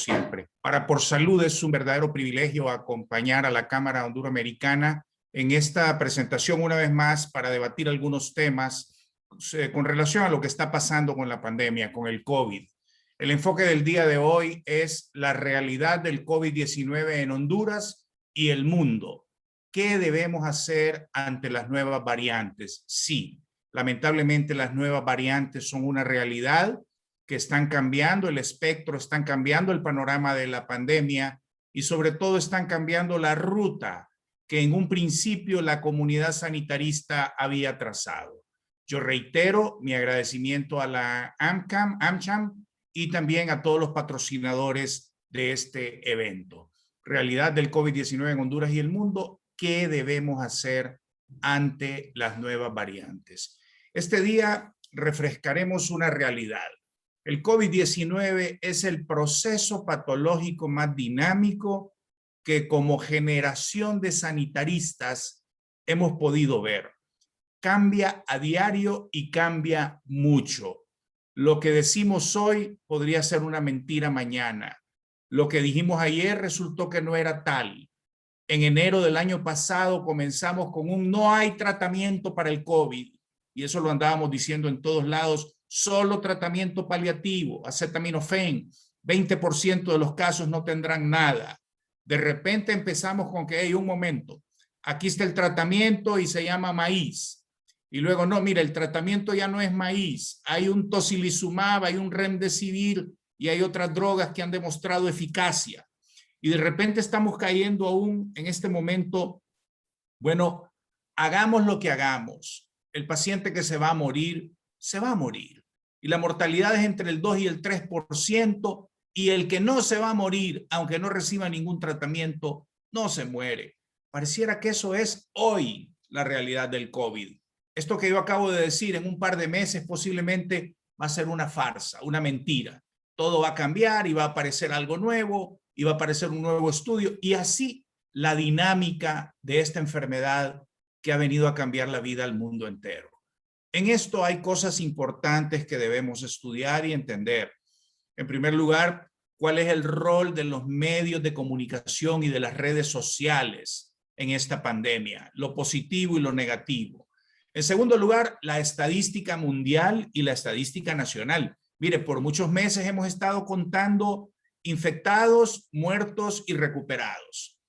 siempre. Para Por Salud es un verdadero privilegio acompañar a la Cámara Honduroamericana en esta presentación una vez más para debatir algunos temas con relación a lo que está pasando con la pandemia, con el COVID. El enfoque del día de hoy es la realidad del COVID-19 en Honduras y el mundo. ¿Qué debemos hacer ante las nuevas variantes? Sí, lamentablemente las nuevas variantes son una realidad que están cambiando el espectro, están cambiando el panorama de la pandemia y sobre todo están cambiando la ruta que en un principio la comunidad sanitarista había trazado. Yo reitero mi agradecimiento a la AmCham y también a todos los patrocinadores de este evento. Realidad del COVID-19 en Honduras y el mundo, ¿qué debemos hacer ante las nuevas variantes? Este día refrescaremos una realidad. El COVID-19 es el proceso patológico más dinámico que como generación de sanitaristas hemos podido ver. Cambia a diario y cambia mucho. Lo que decimos hoy podría ser una mentira mañana. Lo que dijimos ayer resultó que no era tal. En enero del año pasado comenzamos con un no hay tratamiento para el COVID y eso lo andábamos diciendo en todos lados, solo tratamiento paliativo, acetaminofén, 20% de los casos no tendrán nada. De repente empezamos con que hay un momento, aquí está el tratamiento y se llama maíz. Y luego, no, mira, el tratamiento ya no es maíz, hay un tocilizumab, hay un remdesivir y hay otras drogas que han demostrado eficacia. Y de repente estamos cayendo aún en este momento, bueno, hagamos lo que hagamos. El paciente que se va a morir, se va a morir. Y la mortalidad es entre el 2 y el 3%, y el que no se va a morir, aunque no reciba ningún tratamiento, no se muere. Pareciera que eso es hoy la realidad del COVID. Esto que yo acabo de decir en un par de meses posiblemente va a ser una farsa, una mentira. Todo va a cambiar y va a aparecer algo nuevo y va a aparecer un nuevo estudio y así la dinámica de esta enfermedad que ha venido a cambiar la vida al mundo entero. En esto hay cosas importantes que debemos estudiar y entender. En primer lugar, ¿cuál es el rol de los medios de comunicación y de las redes sociales en esta pandemia? Lo positivo y lo negativo. En segundo lugar, la estadística mundial y la estadística nacional. Mire, por muchos meses hemos estado contando infectados, muertos y recuperados.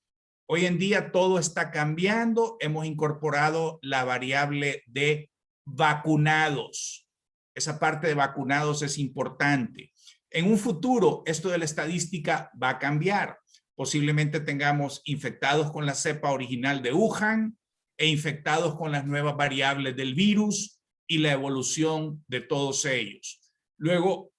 Hoy en día todo está cambiando. Hemos incorporado la variable de vacunados. Esa parte de vacunados es importante. En un futuro, esto de la estadística va a cambiar. Posiblemente tengamos infectados con la cepa original de Wuhan e infectados con las nuevas variables del virus y la evolución de todos ellos. Luego,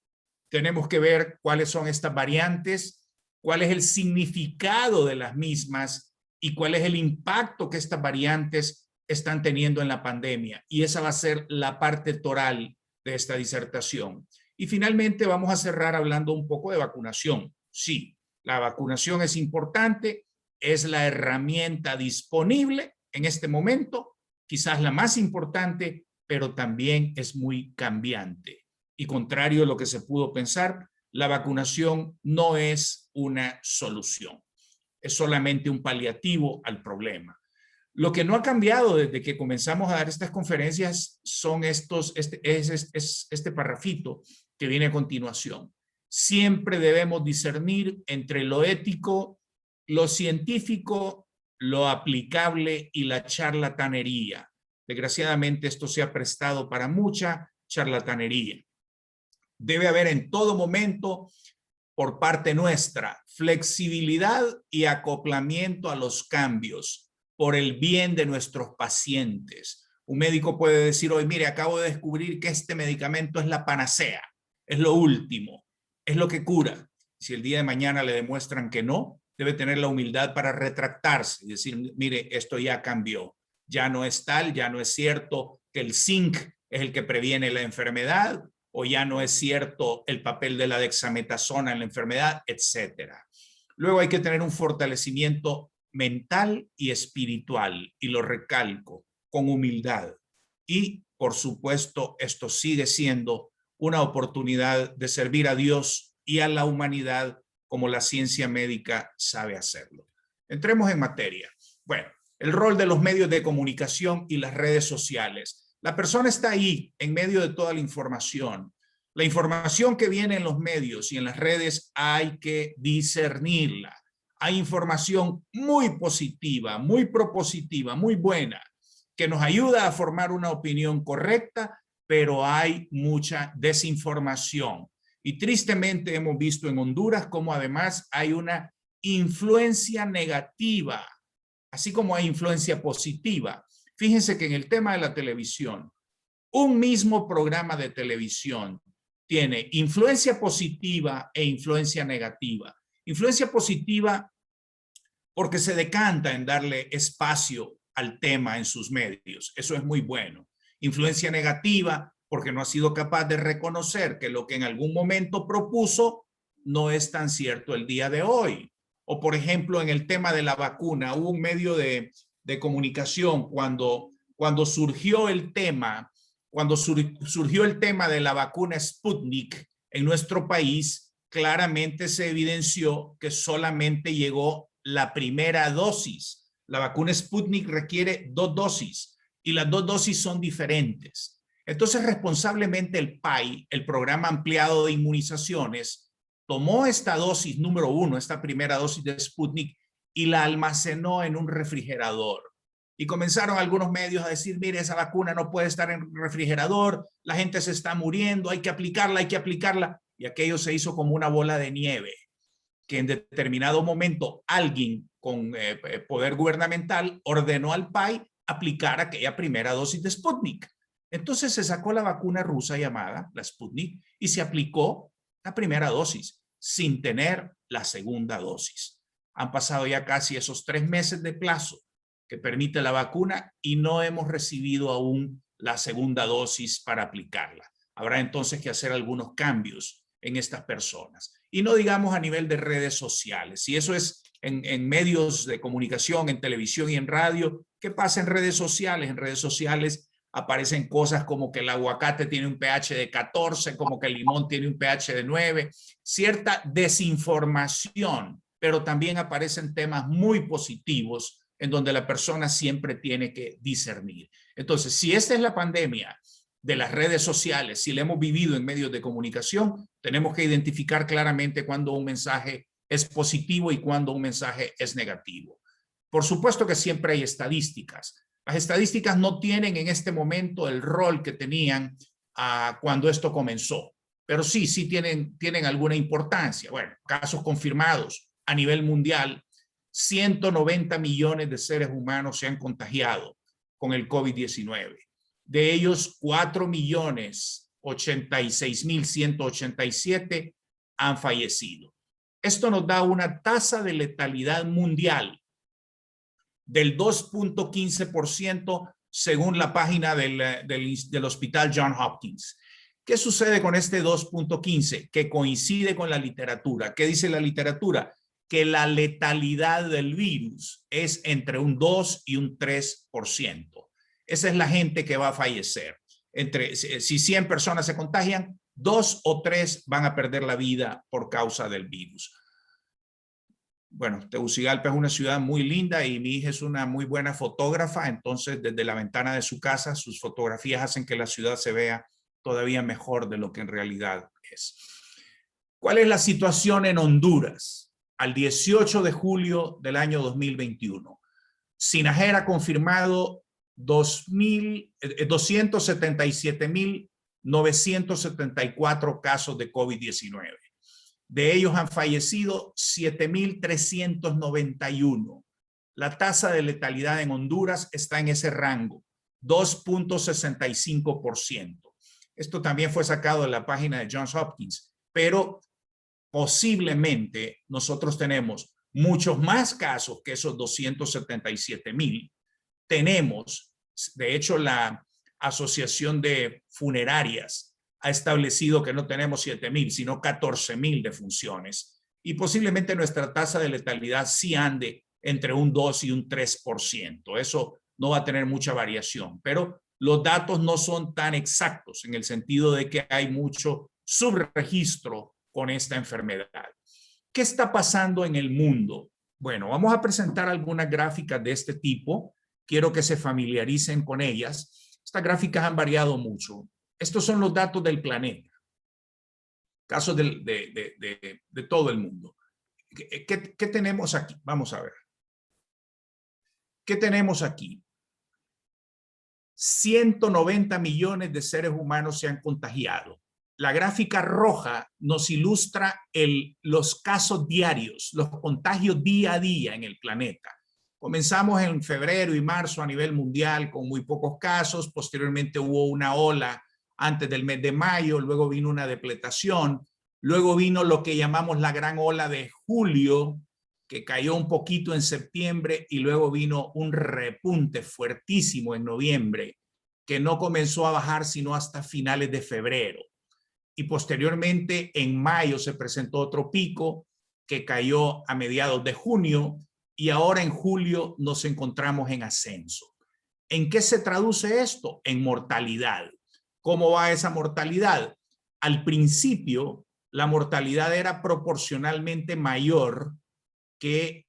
tenemos que ver cuáles son estas variantes, cuál es el significado de las mismas y cuál es el impacto que estas variantes están teniendo en la pandemia. Y esa va a ser la parte toral de esta disertación. Y finalmente vamos a cerrar hablando un poco de vacunación. Sí, la vacunación es importante, es la herramienta disponible en este momento, quizás la más importante, pero también es muy cambiante. Y contrario a lo que se pudo pensar, la vacunación no es una solución. Es solamente un paliativo al problema. Lo que no ha cambiado desde que comenzamos a dar estas conferencias son este parrafito que viene a continuación. Siempre debemos discernir entre lo ético, lo científico, lo aplicable y la charlatanería. Desgraciadamente esto se ha prestado para mucha charlatanería. Debe haber en todo momento, por parte nuestra, flexibilidad y acoplamiento a los cambios por el bien de nuestros pacientes. Un médico puede decir hoy, mire, acabo de descubrir que este medicamento es la panacea, es lo último, es lo que cura. Si el día de mañana le demuestran que no, debe tener la humildad para retractarse y decir, mire, esto ya cambió, ya no es tal, ya no es cierto que el zinc es el que previene la enfermedad, o ya no es cierto el papel de la dexametasona en la enfermedad, etcétera. Luego hay que tener un fortalecimiento mental y espiritual, y lo recalco, con humildad. Y, por supuesto, esto sigue siendo una oportunidad de servir a Dios y a la humanidad como la ciencia médica sabe hacerlo. Entremos en materia. Bueno, el rol de los medios de comunicación y las redes sociales. La persona está ahí en medio de toda la información. La información que viene en los medios y en las redes hay que discernirla. Hay información muy positiva, muy propositiva, muy buena, que nos ayuda a formar una opinión correcta, pero hay mucha desinformación. Y tristemente hemos visto en Honduras cómo además hay una influencia negativa, así como hay influencia positiva. Fíjense que en el tema de la televisión, un mismo programa de televisión tiene influencia positiva e influencia negativa. Influencia positiva porque se decanta en darle espacio al tema en sus medios. Eso es muy bueno. Influencia negativa porque no ha sido capaz de reconocer que lo que en algún momento propuso no es tan cierto el día de hoy. O por ejemplo, en el tema de la vacuna, hubo un medio de comunicación cuando surgió el tema, surgió el tema de la vacuna Sputnik en nuestro país, claramente se evidenció que solamente llegó la primera dosis. La vacuna Sputnik requiere 2 dosis y las 2 dosis son diferentes. Entonces, responsablemente el PAI, el Programa Ampliado de Inmunizaciones, tomó esta dosis número 1, esta primera dosis de Sputnik, y la almacenó en un refrigerador. Y comenzaron algunos medios a decir, mire, esa vacuna no puede estar en refrigerador, la gente se está muriendo, hay que aplicarla, hay que aplicarla. Y aquello se hizo como una bola de nieve, que en determinado momento alguien con poder gubernamental ordenó al PAI aplicar aquella primera dosis de Sputnik. Entonces se sacó la vacuna rusa llamada la Sputnik y se aplicó la primera dosis sin tener la segunda dosis. Han pasado ya casi esos 3 meses de plazo que permite la vacuna y no hemos recibido aún la segunda dosis para aplicarla. Habrá entonces que hacer algunos cambios en estas personas. Y no digamos a nivel de redes sociales. Si eso es en medios de comunicación, en televisión y en radio, ¿qué pasa en redes sociales? En redes sociales aparecen cosas como que el aguacate tiene un pH de 14, como que el limón tiene un pH de 9, cierta desinformación, pero también aparecen temas muy positivos en donde la persona siempre tiene que discernir. Entonces, si esta es la pandemia de las redes sociales, si la hemos vivido en medios de comunicación, tenemos que identificar claramente cuando un mensaje es positivo y cuando un mensaje es negativo. Por supuesto que siempre hay estadísticas. Las estadísticas no tienen en este momento el rol que tenían cuando esto comenzó, pero sí tienen alguna importancia. Bueno, casos confirmados a nivel mundial, 190 millones de seres humanos se han contagiado con el COVID-19. De ellos, 4.086.187 han fallecido. Esto nos da una tasa de letalidad mundial del 2.15% según la página del Hospital Johns Hopkins. ¿Qué sucede con este 2.15? Que coincide con la literatura. ¿Qué dice la literatura? Que la letalidad del virus es entre un 2 y un 3%. Esa es la gente que va a fallecer. Si 100 personas se contagian, 2 o 3 van a perder la vida por causa del virus. Bueno, Tegucigalpa es una ciudad muy linda y mi hija es una muy buena fotógrafa, entonces desde la ventana de su casa sus fotografías hacen que la ciudad se vea todavía mejor de lo que en realidad es. ¿Cuál es la situación en Honduras al 18 de julio del año 2021? SINAGER ha confirmado 277.974 casos de COVID-19. De ellos han fallecido 7.391. La tasa de letalidad en Honduras está en ese rango, 2.65%. Esto también fue sacado de la página de Johns Hopkins, pero posiblemente nosotros tenemos muchos más casos que esos 277.000. Tenemos, de hecho, la Asociación de Funerarias ha establecido que no tenemos 7.000, sino 14.000 defunciones. Y posiblemente nuestra tasa de letalidad sí ande entre un 2 y un 3%. Eso no va a tener mucha variación, pero los datos no son tan exactos en el sentido de que hay mucho subregistro con esta enfermedad. ¿Qué está pasando en el mundo? Bueno, vamos a presentar algunas gráficas de este tipo. Quiero que se familiaricen con ellas. Estas gráficas han variado mucho. Estos son los datos del planeta, casos de todo el mundo. ¿Qué tenemos aquí? Vamos a ver. ¿Qué tenemos aquí? 190 millones de seres humanos se han contagiado. La gráfica roja nos ilustra los casos diarios, los contagios día a día en el planeta. Comenzamos en febrero y marzo a nivel mundial con muy pocos casos. Posteriormente hubo una ola antes del mes de mayo, luego vino una depletación, luego vino lo que llamamos la gran ola de julio, que cayó un poquito en septiembre, y luego vino un repunte fuertísimo en noviembre, que no comenzó a bajar sino hasta finales de febrero. Y posteriormente en mayo se presentó otro pico que cayó a mediados de junio, y ahora en julio nos encontramos en ascenso. ¿En qué se traduce esto? En mortalidad. ¿Cómo va esa mortalidad? Al principio, la mortalidad era proporcionalmente mayor que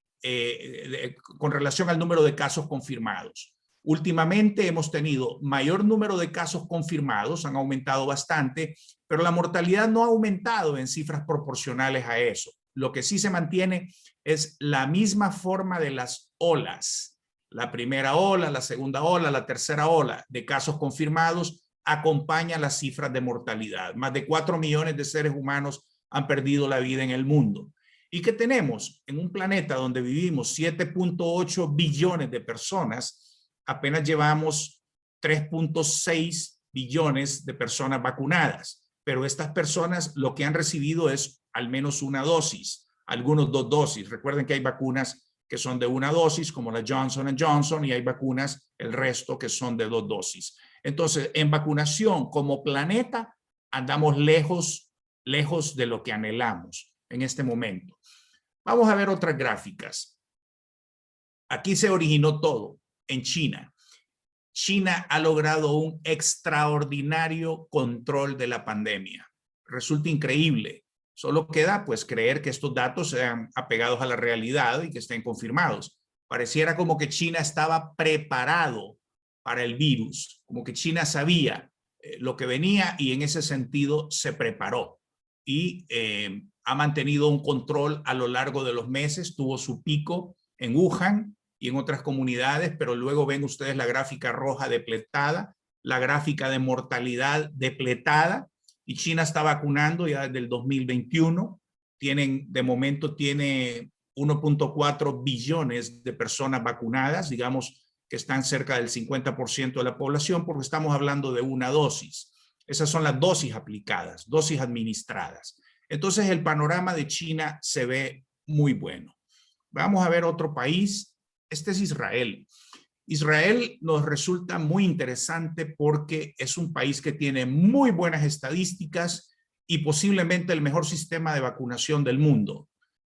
con relación al número de casos confirmados. Últimamente hemos tenido mayor número de casos confirmados, han aumentado bastante, pero la mortalidad no ha aumentado en cifras proporcionales a eso. Lo que sí se mantiene es la misma forma de las olas. La primera ola, la segunda ola, la tercera ola de casos confirmados acompaña las cifras de mortalidad. Más de 4 millones de seres humanos han perdido la vida en el mundo. ¿Y qué tenemos? En un planeta donde vivimos 7.8 billones de personas, apenas llevamos 3.6 billones de personas vacunadas, pero estas personas lo que han recibido es al menos una dosis, algunos 2 dosis. Recuerden que hay vacunas que son de una dosis, como la Johnson & Johnson, y hay vacunas, el resto, que son de 2 dosis. Entonces, en vacunación como planeta, andamos lejos de lo que anhelamos en este momento. Vamos a ver otras gráficas. Aquí se originó todo, en China. China ha logrado un extraordinario control de la pandemia. Resulta increíble. Solo queda pues creer que estos datos sean apegados a la realidad y que estén confirmados. Pareciera como que China estaba preparado para el virus, como que China sabía lo que venía y en ese sentido se preparó. Y ha mantenido un control a lo largo de los meses, tuvo su pico en Wuhan y en otras comunidades, pero luego ven ustedes la gráfica roja depletada, la gráfica de mortalidad depletada, y China está vacunando ya desde el 2021, de momento tiene 1.4 billones de personas vacunadas, digamos que están cerca del 50% de la población, porque estamos hablando de una dosis. Esas son las dosis aplicadas, dosis administradas. Entonces el panorama de China se ve muy bueno. Vamos a ver otro país. Este es Israel. Israel nos resulta muy interesante porque es un país que tiene muy buenas estadísticas y posiblemente el mejor sistema de vacunación del mundo.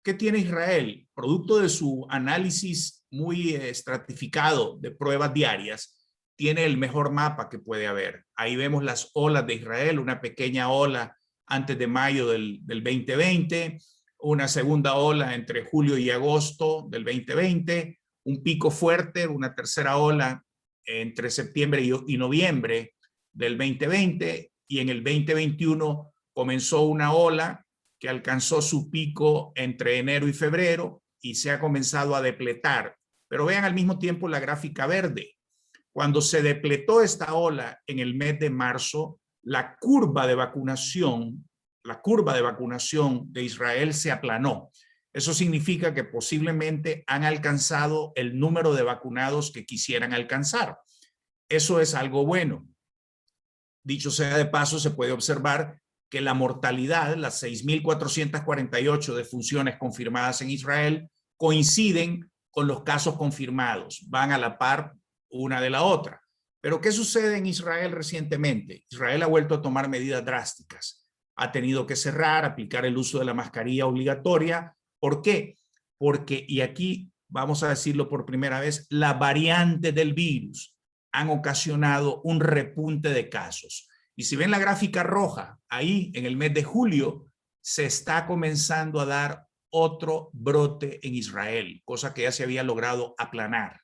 ¿Qué tiene Israel? Producto de su análisis muy estratificado de pruebas diarias, tiene el mejor mapa que puede haber. Ahí vemos las olas de Israel, una pequeña ola antes de mayo del 2020, una segunda ola entre julio y agosto del 2020, un pico fuerte, una tercera ola entre septiembre y noviembre del 2020, y en el 2021 comenzó una ola que alcanzó su pico entre enero y febrero y se ha comenzado a depletar. Pero vean al mismo tiempo la gráfica verde. Cuando se depletó esta ola en el mes de marzo, la curva de vacunación de Israel se aplanó. Eso significa que posiblemente han alcanzado el número de vacunados que quisieran alcanzar. Eso es algo bueno. Dicho sea de paso, se puede observar que la mortalidad, las 6.448 defunciones confirmadas en Israel, coinciden con los casos confirmados, van a la par una de la otra. Pero ¿qué sucede en Israel recientemente? Israel ha vuelto a tomar medidas drásticas. Ha tenido que cerrar, aplicar el uso de la mascarilla obligatoria. ¿Por qué? Porque, y aquí vamos a decirlo por primera vez, las variantes del virus han ocasionado un repunte de casos. Y si ven la gráfica roja, ahí en el mes de julio se está comenzando a dar otro brote en Israel, cosa que ya se había logrado aplanar.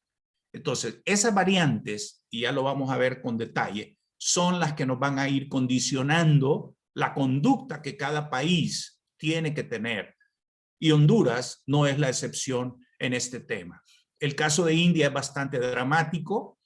Entonces, esas variantes, y ya lo vamos a ver con detalle, son las que nos van a ir condicionando la conducta que cada país tiene que tener. Y Honduras no es la excepción en este tema. El caso de India es bastante dramático.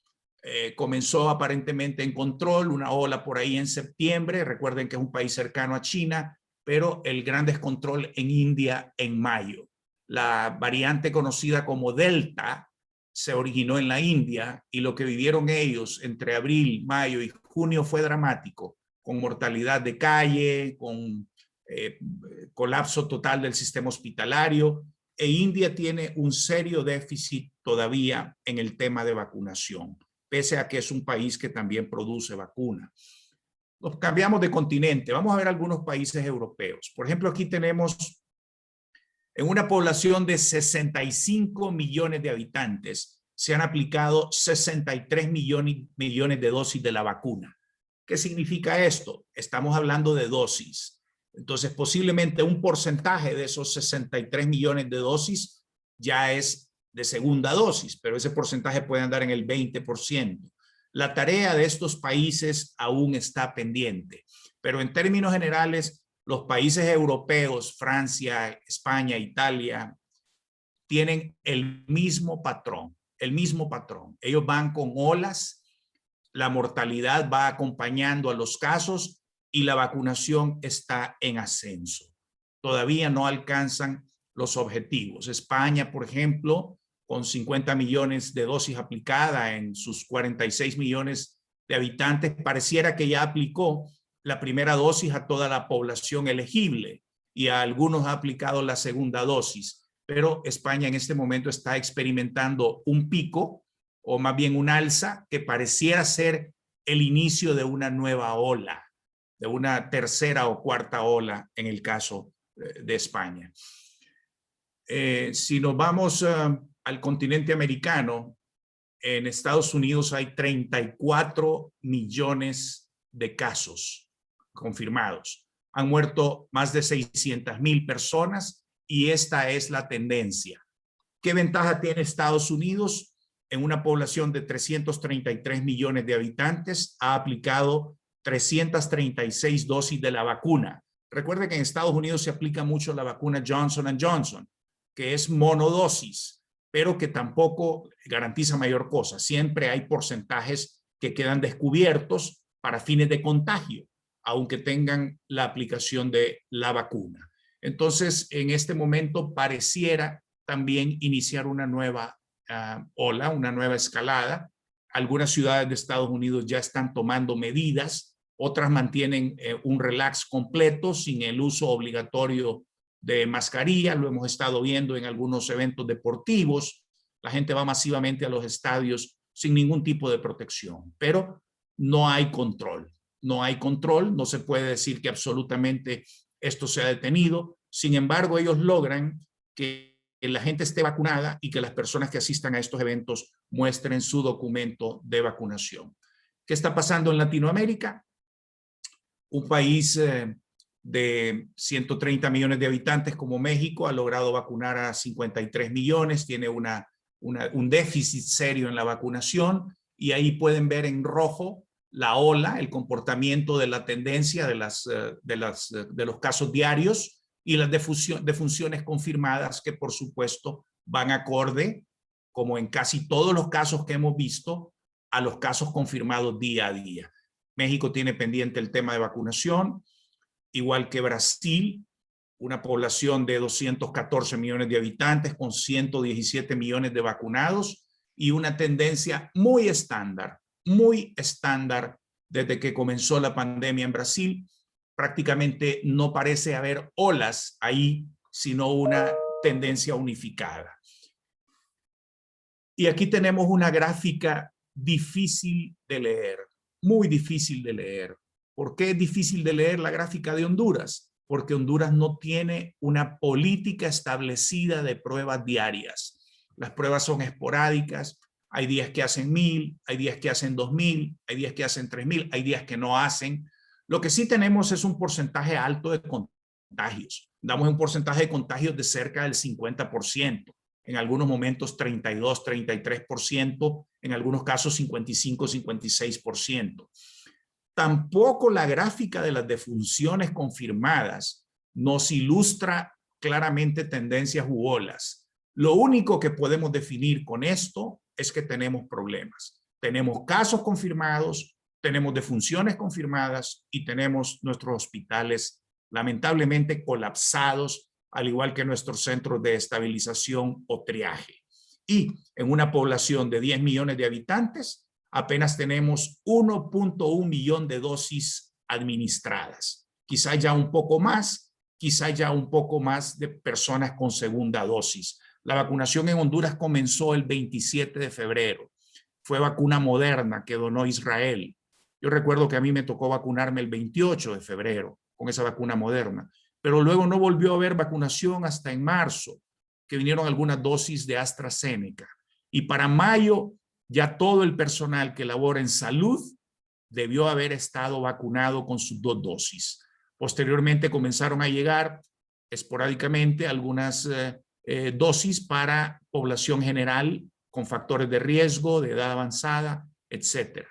Comenzó aparentemente en control, una ola por ahí en septiembre. Recuerden que es un país cercano a China, pero el gran descontrol en India en mayo. La variante conocida como Delta se originó en la India y lo que vivieron ellos entre abril, mayo y junio fue dramático, con mortalidad de calle, con colapso total del sistema hospitalario, e India tiene un serio déficit todavía en el tema de vacunación, pese a que es un país que también produce vacuna. Nos cambiamos de continente, vamos a ver algunos países europeos. Por ejemplo, aquí tenemos en una población de 65 millones de habitantes, se han aplicado 63 millones de dosis de la vacuna. ¿Qué significa esto? Estamos hablando de dosis. Entonces, posiblemente un porcentaje de esos 63 millones de dosis ya es de segunda dosis, pero ese porcentaje puede andar en el 20%. La tarea de estos países aún está pendiente, pero en términos generales, los países europeos, Francia, España, Italia, tienen el mismo patrón, el mismo patrón. Ellos van con olas, la mortalidad va acompañando a los casos y la vacunación está en ascenso. Todavía no alcanzan los objetivos. España, por ejemplo, con 50 millones de dosis aplicadas en sus 46 millones de habitantes, pareciera que ya aplicó la primera dosis a toda la población elegible y a algunos ha aplicado la segunda dosis, pero España en este momento está experimentando un pico o más bien un alza que pareciera ser el inicio de una nueva ola, de una tercera o cuarta ola en el caso de España. Si nos vamos al continente americano, en Estados Unidos hay 34 millones de casos confirmados. Han muerto más de 600,000 personas y esta es la tendencia. ¿Qué ventaja tiene Estados Unidos? En una población de 333 millones de habitantes, ha aplicado 336 dosis de la vacuna. Recuerde que en Estados Unidos se aplica mucho la vacuna Johnson & Johnson, que es monodosis, pero que tampoco garantiza mayor cosa. Siempre hay porcentajes que quedan descubiertos para fines de contagio, aunque tengan la aplicación de la vacuna. Entonces, en este momento pareciera también iniciar una nueva ola, una nueva escalada. Algunas ciudades de Estados Unidos ya están tomando medidas, otras mantienen un relax completo sin el uso obligatorio de mascarilla. Lo hemos estado viendo en algunos eventos deportivos. La gente va masivamente a los estadios sin ningún tipo de protección, pero no hay control. No hay control, no se puede decir que absolutamente esto se ha detenido. Sin embargo, ellos logran que la gente esté vacunada y que las personas que asistan a estos eventos muestren su documento de vacunación. ¿Qué está pasando en Latinoamérica? Un país de 130 millones de habitantes como México ha logrado vacunar a 53 millones, tiene un déficit serio en la vacunación y ahí pueden ver en rojo la ola, el comportamiento de la tendencia de los casos diarios y las defunciones confirmadas que por supuesto van acorde, como en casi todos los casos que hemos visto, a los casos confirmados día a día. México tiene pendiente el tema de vacunación, igual que Brasil, una población de 214 millones de habitantes con 117 millones de vacunados y una tendencia muy estándar desde que comenzó la pandemia en Brasil. Prácticamente no parece haber olas ahí, sino una tendencia unificada. Y aquí tenemos una gráfica difícil de leer, muy difícil de leer. ¿Por qué es difícil de leer la gráfica de Honduras? Porque Honduras no tiene una política establecida de pruebas diarias. Las pruebas son esporádicas. Hay días que hacen 1,000, hay días que hacen 2,000, hay días que hacen 3,000, hay días que no hacen. Lo que sí tenemos es un porcentaje alto de contagios. Damos un porcentaje de contagios de cerca del 50%, en algunos momentos 32, 33%, en algunos casos 55, 56%. Tampoco la gráfica de las defunciones confirmadas nos ilustra claramente tendencias u olas. Lo único que podemos definir con esto es que tenemos problemas. Tenemos casos confirmados, tenemos defunciones confirmadas y tenemos nuestros hospitales lamentablemente colapsados, al igual que nuestros centros de estabilización o triaje. Y en una población de 10 millones de habitantes, apenas tenemos 1.1 millón de dosis administradas. Quizá ya un poco más de personas con segunda dosis. La vacunación en Honduras comenzó el 27 de febrero. Fue vacuna Moderna que donó Israel. Yo recuerdo que a mí me tocó vacunarme el 28 de febrero con esa vacuna Moderna, pero luego no volvió a haber vacunación hasta en marzo, que vinieron algunas dosis de AstraZeneca. Y para mayo ya todo el personal que labora en salud debió haber estado vacunado con sus 2 dosis. Posteriormente comenzaron a llegar esporádicamente algunas dosis para población general con factores de riesgo, de edad avanzada, etcétera.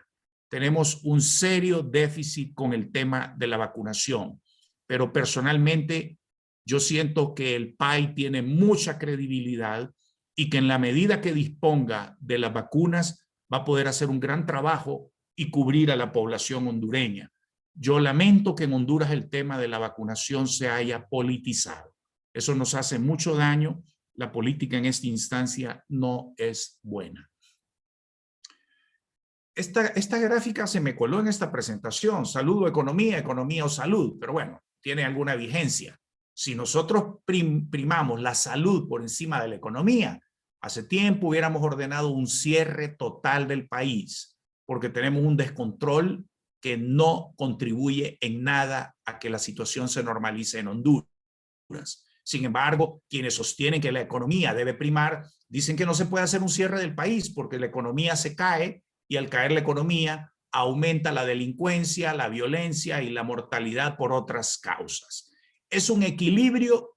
Tenemos un serio déficit con el tema de la vacunación, pero personalmente yo siento que el PAI tiene mucha credibilidad y que en la medida que disponga de las vacunas va a poder hacer un gran trabajo y cubrir a la población hondureña. Yo lamento que en Honduras el tema de la vacunación se haya politizado. Eso nos hace mucho daño. La política en esta instancia no es buena. Esta gráfica se me coló en esta presentación, salud o economía, economía o salud, pero bueno, tiene alguna vigencia. Si nosotros primamos la salud por encima de la economía, hace tiempo hubiéramos ordenado un cierre total del país, porque tenemos un descontrol que no contribuye en nada a que la situación se normalice en Honduras. Sin embargo, quienes sostienen que la economía debe primar, dicen que no se puede hacer un cierre del país porque la economía se cae y al caer la economía aumenta la delincuencia, la violencia y la mortalidad por otras causas. Es un equilibrio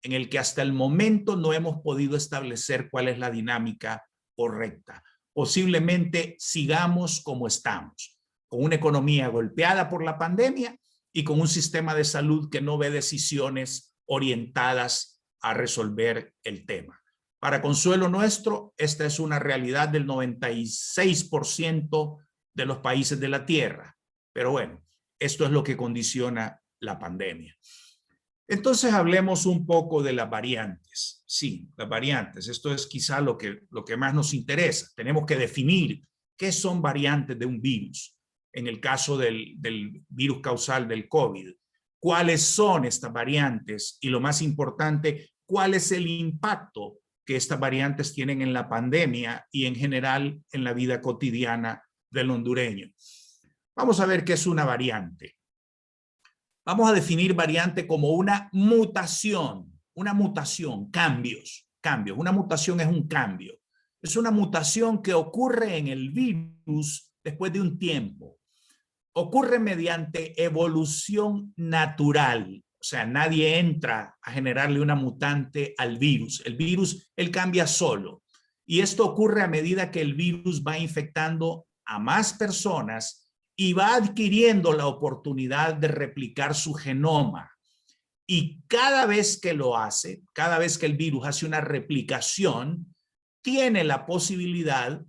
en el que hasta el momento no hemos podido establecer cuál es la dinámica correcta. Posiblemente sigamos como estamos, con una economía golpeada por la pandemia y con un sistema de salud que no ve decisiones orientadas a resolver el tema. Para consuelo nuestro, esta es una realidad del 96% de los países de la Tierra. Pero bueno, esto es lo que condiciona la pandemia. Entonces hablemos un poco de las variantes. Sí, las variantes. Esto es quizá lo que más nos interesa. Tenemos que definir qué son variantes de un virus. En el caso del virus causal del COVID, ¿cuáles son estas variantes? Y lo más importante, ¿cuál es el impacto que estas variantes tienen en la pandemia y en general en la vida cotidiana del hondureño? Vamos a ver qué es una variante. Vamos a definir variante como una mutación, cambios. Una mutación es un cambio. Es una mutación que ocurre en el virus después de un tiempo. Ocurre mediante evolución natural. O sea, nadie entra a generarle una mutante al virus. El virus, él cambia solo. Y esto ocurre a medida que el virus va infectando a más personas y va adquiriendo la oportunidad de replicar su genoma. Y cada vez que lo hace, cada vez que el virus hace una replicación, tiene la posibilidad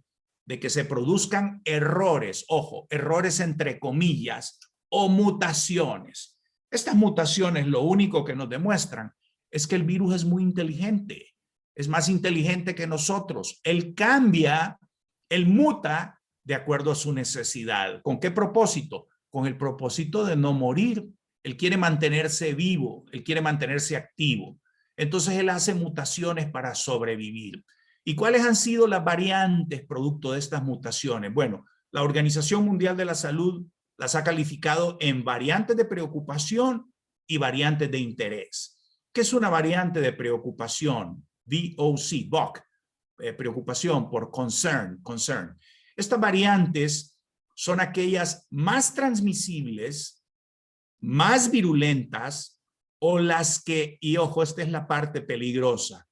de que se produzcan errores, ojo, errores entre comillas, o mutaciones. Estas mutaciones lo único que nos demuestran es que el virus es muy inteligente, es más inteligente que nosotros. Él cambia, él muta de acuerdo a su necesidad. ¿Con qué propósito? Con el propósito de no morir. Él quiere mantenerse vivo, él quiere mantenerse activo. Entonces él hace mutaciones para sobrevivir. ¿Y cuáles han sido las variantes producto de estas mutaciones? Bueno, la Organización Mundial de la Salud las ha calificado en variantes de preocupación y variantes de interés. ¿Qué es una variante de preocupación? VOC, preocupación por concern. Estas variantes son aquellas más transmisibles, más virulentas o las que, y ojo, esta es la parte peligrosa,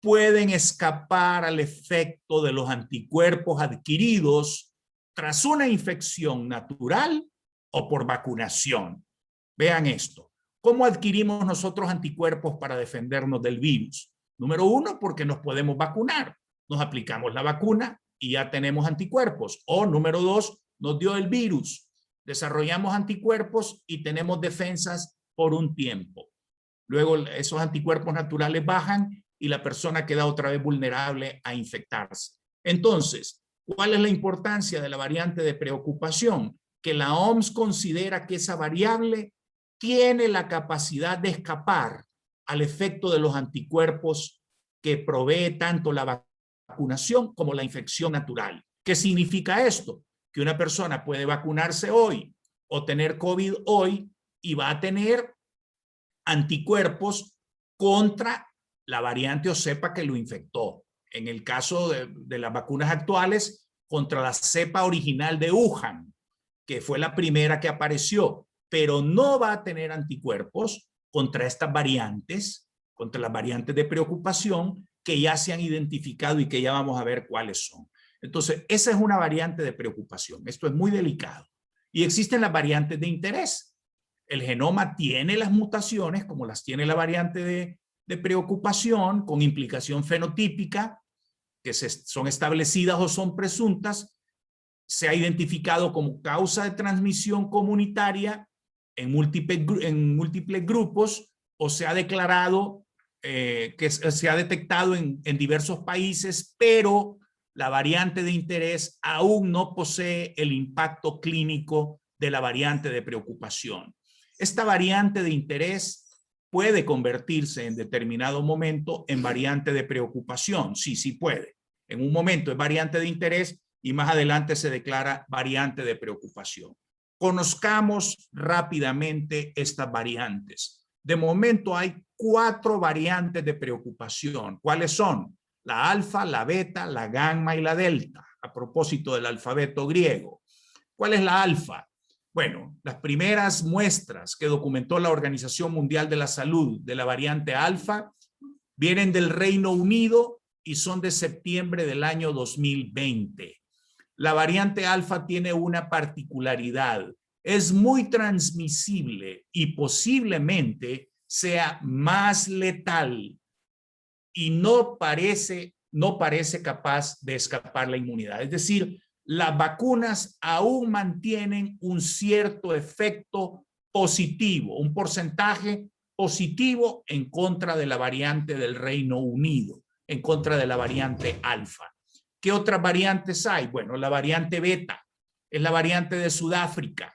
pueden escapar al efecto de los anticuerpos adquiridos tras una infección natural o por vacunación. Vean esto. ¿Cómo adquirimos nosotros anticuerpos para defendernos del virus? Número uno, porque nos podemos vacunar. Nos aplicamos la vacuna y ya tenemos anticuerpos. O número dos, nos dio el virus. Desarrollamos anticuerpos y tenemos defensas por un tiempo. Luego esos anticuerpos naturales bajan y la persona queda otra vez vulnerable a infectarse. Entonces, ¿cuál es la importancia de la variante de preocupación? Que la OMS considera que esa variable tiene la capacidad de escapar al efecto de los anticuerpos que provee tanto la vacunación como la infección natural. ¿Qué significa esto? Que una persona puede vacunarse hoy o tener COVID hoy y va a tener anticuerpos contra la variante o cepa que lo infectó. En el caso de las vacunas actuales, contra la cepa original de Wuhan, que fue la primera que apareció, pero no va a tener anticuerpos contra estas variantes, contra las variantes de preocupación que ya se han identificado y que ya vamos a ver cuáles son. Entonces, esa es una variante de preocupación. Esto es muy delicado. Y existen las variantes de interés. El genoma tiene las mutaciones, como las tiene la variante de preocupación, con implicación fenotípica, que son establecidas o son presuntas. Se ha identificado como causa de transmisión comunitaria en múltiples grupos, o se ha declarado que se ha detectado en diversos países, pero la variante de interés aún no posee el impacto clínico de la variante de preocupación. Esta variante de interés puede convertirse en determinado momento en variante de preocupación. Sí, sí puede. En un momento es variante de interés y más adelante se declara variante de preocupación. Conozcamos rápidamente estas variantes. De momento hay 4 variantes de preocupación. ¿Cuáles son? La alfa, la beta, la gamma y la delta, a propósito del alfabeto griego. ¿Cuál es la alfa? Bueno, las primeras muestras que documentó la Organización Mundial de la Salud de la variante alfa vienen del Reino Unido y son de septiembre del año 2020. La variante alfa tiene una particularidad. Es muy transmisible y posiblemente sea más letal y no parece capaz de escapar la inmunidad. Es decir, las vacunas aún mantienen un cierto efecto positivo, un porcentaje positivo en contra de la variante del Reino Unido, en contra de la variante alfa. ¿Qué otras variantes hay? Bueno, la variante beta es la variante de Sudáfrica.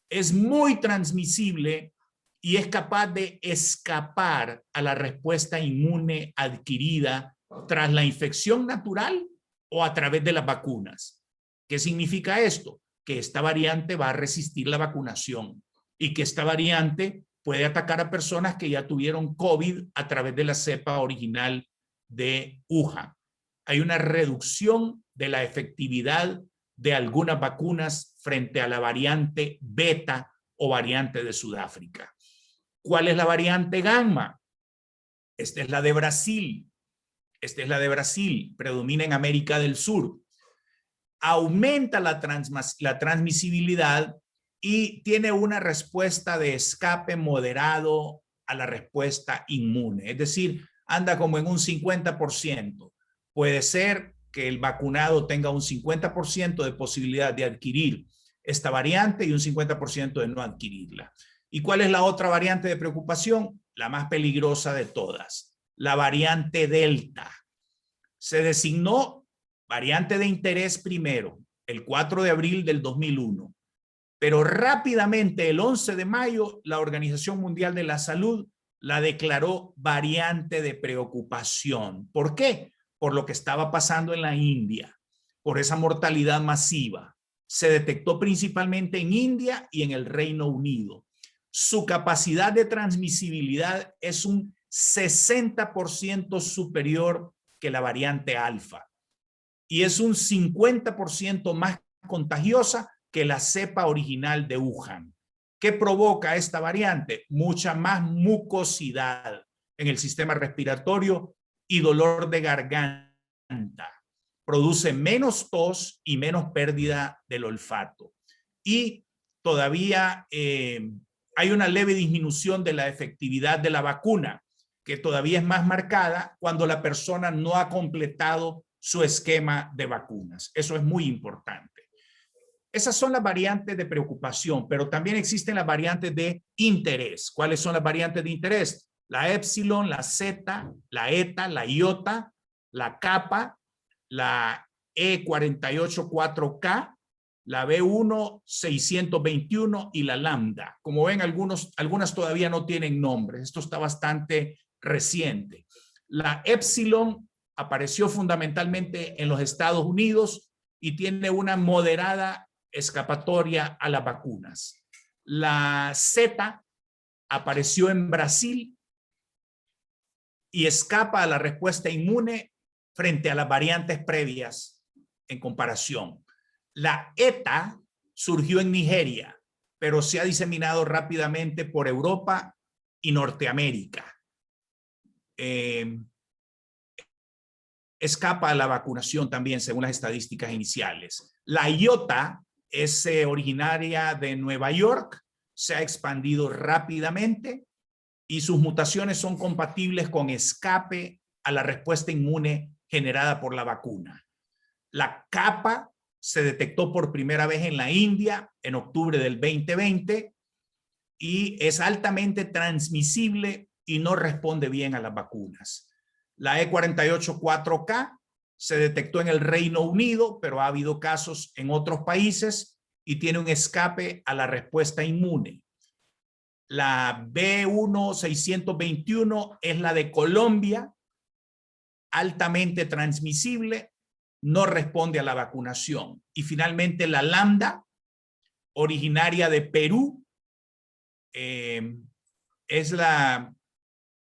Es muy transmisible y es capaz de escapar a la respuesta inmune adquirida tras la infección natural o a través de las vacunas. ¿Qué significa esto? Que esta variante va a resistir la vacunación y que esta variante puede atacar a personas que ya tuvieron COVID a través de la cepa original de Wuhan. Hay una reducción de la efectividad de algunas vacunas frente a la variante beta o variante de Sudáfrica. ¿Cuál es la variante gamma? Esta es la de Brasil. Esta es la de Brasil, predomina en América del Sur. Aumenta la transmisibilidad y tiene una respuesta de escape moderado a la respuesta inmune. Es decir, anda como en un 50%. Puede ser que el vacunado tenga un 50% de posibilidad de adquirir esta variante y un 50% de no adquirirla. ¿Y cuál es la otra variante de preocupación? La más peligrosa de todas, la variante Delta. Se designó variante de interés primero, el 4 de abril del 2001, pero rápidamente, el 11 de mayo, la Organización Mundial de la Salud la declaró variante de preocupación. ¿Por qué? Por lo que estaba pasando en la India, por esa mortalidad masiva. Se detectó principalmente en India y en el Reino Unido. Su capacidad de transmisibilidad es un 60% superior que la variante alfa y es un 50% más contagiosa que la cepa original de Wuhan. ¿Qué provoca esta variante? Mucha más mucosidad en el sistema respiratorio y dolor de garganta. Produce menos tos y menos pérdida del olfato. Y todavía hay una leve disminución de la efectividad de la vacuna, que todavía es más marcada cuando la persona no ha completado su esquema de vacunas. Eso es muy importante. Esas son las variantes de preocupación, pero también existen las variantes de interés. ¿Cuáles son las variantes de interés? La epsilon, la zeta, la eta, la iota, la kappa, la E484K, la B1-621 y la lambda. Como ven, algunas todavía no tienen nombres. Esto está bastante reciente. La epsilon apareció fundamentalmente en los Estados Unidos y tiene una moderada escapatoria a las vacunas. La Z apareció en Brasil y escapa a la respuesta inmune frente a las variantes previas en comparación. La ETA surgió en Nigeria, pero se ha diseminado rápidamente por Europa y Norteamérica. Escapa a la vacunación también, según las estadísticas iniciales. La IOTA es originaria de Nueva York, se ha expandido rápidamente y sus mutaciones son compatibles con escape a la respuesta inmune generada por la vacuna. La kappa se detectó por primera vez en la India en octubre del 2020 y es altamente transmisible y no responde bien a las vacunas. La E484K se detectó en el Reino Unido, pero ha habido casos en otros países y tiene un escape a la respuesta inmune. La B1-621 es la de Colombia, altamente transmisible, no responde a la vacunación. Y finalmente la lambda, originaria de Perú, es la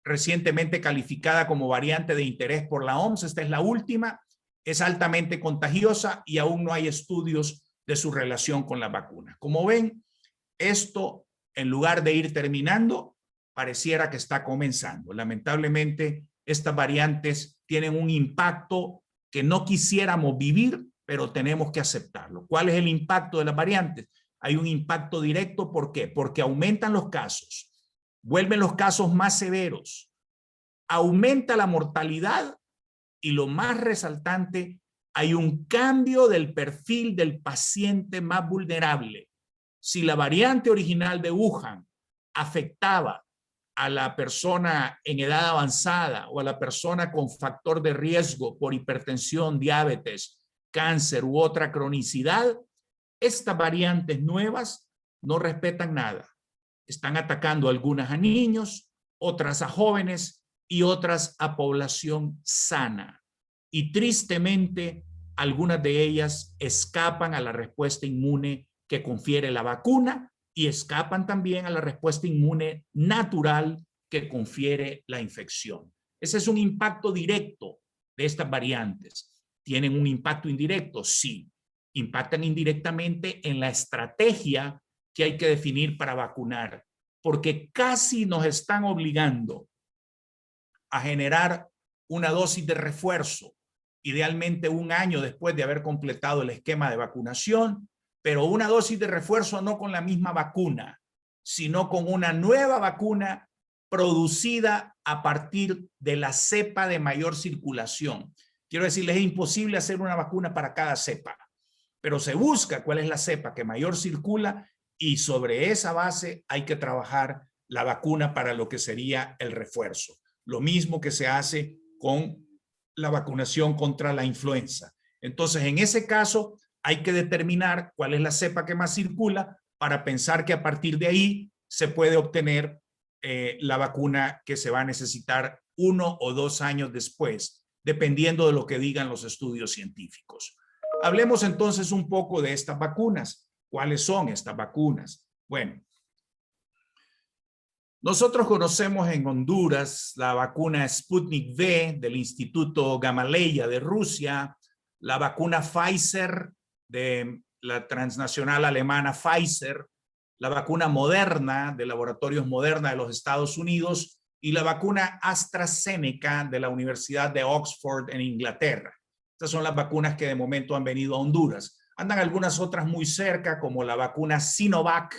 recientemente calificada como variante de interés por la OMS. Esta es la última, es altamente contagiosa y aún no hay estudios de su relación con la vacuna. Como ven, esto, en lugar de ir terminando, pareciera que está comenzando. Lamentablemente, estas variantes tienen un impacto que no quisiéramos vivir, pero tenemos que aceptarlo. ¿Cuál es el impacto de las variantes? Hay un impacto directo. ¿Por qué? Porque aumentan los casos, vuelven los casos más severos, aumenta la mortalidad y lo más resaltante, hay un cambio del perfil del paciente más vulnerable. Si la variante original de Wuhan afectaba a la persona en edad avanzada o a la persona con factor de riesgo por hipertensión, diabetes, cáncer u otra cronicidad, estas variantes nuevas no respetan nada. Están atacando algunas a niños, otras a jóvenes y otras a población sana. Y tristemente, algunas de ellas escapan a la respuesta inmune que confiere la vacuna y escapan también a la respuesta inmune natural que confiere la infección. Ese es un impacto directo de estas variantes. ¿Tienen un impacto indirecto? Sí. Impactan indirectamente en la estrategia que hay que definir para vacunar, porque casi nos están obligando a generar una dosis de refuerzo, idealmente un año después de haber completado el esquema de vacunación, pero una dosis de refuerzo no con la misma vacuna, sino con una nueva vacuna producida a partir de la cepa de mayor circulación. Quiero decirles, es imposible hacer una vacuna para cada cepa, pero se busca cuál es la cepa que mayor circula y sobre esa base hay que trabajar la vacuna para lo que sería el refuerzo. Lo mismo que se hace con la vacunación contra la influenza. Entonces, en ese caso, hay que determinar cuál es la cepa que más circula para pensar que a partir de ahí se puede obtener la vacuna que se va a necesitar 1 o 2 años después, dependiendo de lo que digan los estudios científicos. Hablemos entonces un poco de estas vacunas. ¿Cuáles son estas vacunas? Bueno, nosotros conocemos en Honduras la vacuna Sputnik V del Instituto Gamaleya de Rusia, la vacuna Pfizer de la transnacional alemana Pfizer, la vacuna Moderna de Laboratorios Moderna de los Estados Unidos y la vacuna AstraZeneca de la Universidad de Oxford en Inglaterra. Estas son las vacunas que de momento han venido a Honduras. Andan algunas otras muy cerca, como la vacuna Sinovac,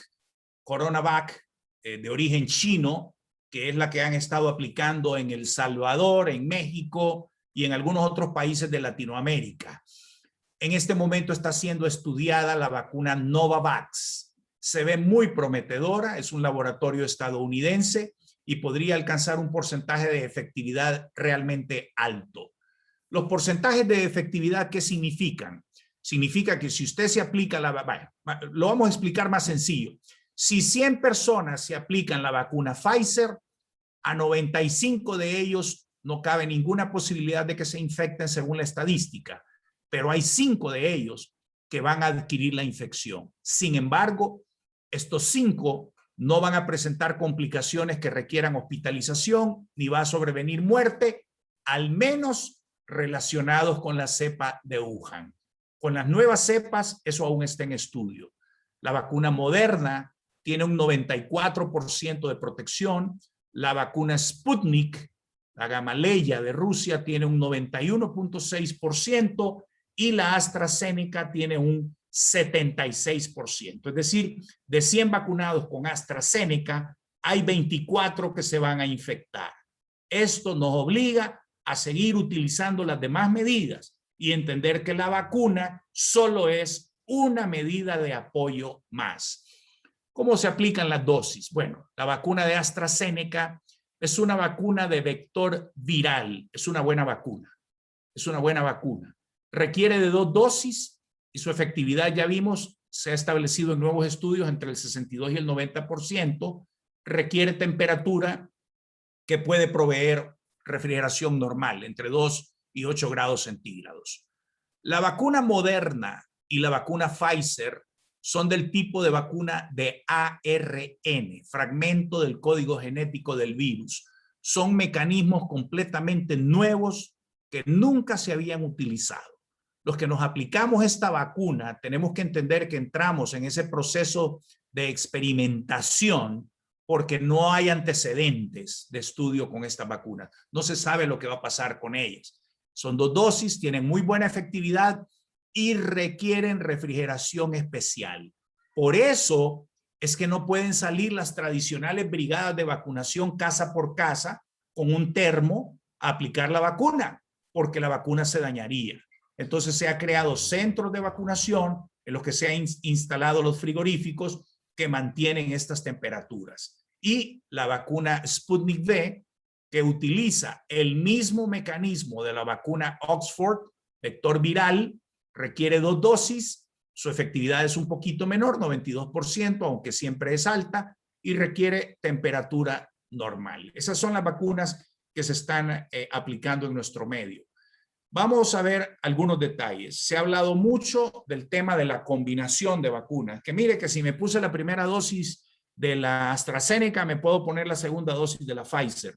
Coronavac, de origen chino, que es la que han estado aplicando en El Salvador, en México y en algunos otros países de Latinoamérica. En este momento está siendo estudiada la vacuna Novavax. Se ve muy prometedora, es un laboratorio estadounidense y podría alcanzar un porcentaje de efectividad realmente alto. Los porcentajes de efectividad, ¿qué significan? Significa que si usted se aplica lo vamos a explicar más sencillo. Si 100 personas se aplican la vacuna Pfizer, a 95 de ellos no cabe ninguna posibilidad de que se infecten según la estadística, pero hay 5 de ellos que van a adquirir la infección. Sin embargo, estos 5 no van a presentar complicaciones que requieran hospitalización, ni va a sobrevenir muerte, al menos relacionados con la cepa de Wuhan. Con las nuevas cepas, eso aún está en estudio. La vacuna Moderna tiene un 94% de protección. La vacuna Sputnik, la Gamaleya de Rusia, tiene un 91.6% y la AstraZeneca tiene un 76%. Es decir, de 100 vacunados con AstraZeneca, hay 24 que se van a infectar. Esto nos obliga a seguir utilizando las demás medidas y entender que la vacuna solo es una medida de apoyo más. ¿Cómo se aplican las dosis? Bueno, la vacuna de AstraZeneca es una vacuna de vector viral. Es una buena vacuna. Es una buena vacuna. Requiere de 2 dosis y su efectividad, ya vimos, se ha establecido en nuevos estudios entre el 62 y el 90%. Requiere temperatura que puede proveer refrigeración normal, entre 2 y 8 grados centígrados. La vacuna Moderna y la vacuna Pfizer son del tipo de vacuna de ARN, fragmento del código genético del virus. Son mecanismos completamente nuevos que nunca se habían utilizado. Los que nos aplicamos esta vacuna tenemos que entender que entramos en ese proceso de experimentación porque no hay antecedentes de estudio con esta vacuna. No se sabe lo que va a pasar con ellas. Son 2 dosis, tienen muy buena efectividad y requieren refrigeración especial. Por eso es que no pueden salir las tradicionales brigadas de vacunación casa por casa con un termo a aplicar la vacuna, porque la vacuna se dañaría. Entonces se ha creado centros de vacunación en los que se han instalado los frigoríficos que mantienen estas temperaturas. Y la vacuna Sputnik V, que utiliza el mismo mecanismo de la vacuna Oxford, vector viral, requiere 2 dosis, su efectividad es un poquito menor, 92%, aunque siempre es alta, y requiere temperatura normal. Esas son las vacunas que se están aplicando en nuestro medio. Vamos a ver algunos detalles. Se ha hablado mucho del tema de la combinación de vacunas, que mire que si me puse la primera dosis de la AstraZeneca, me puedo poner la segunda dosis de la Pfizer.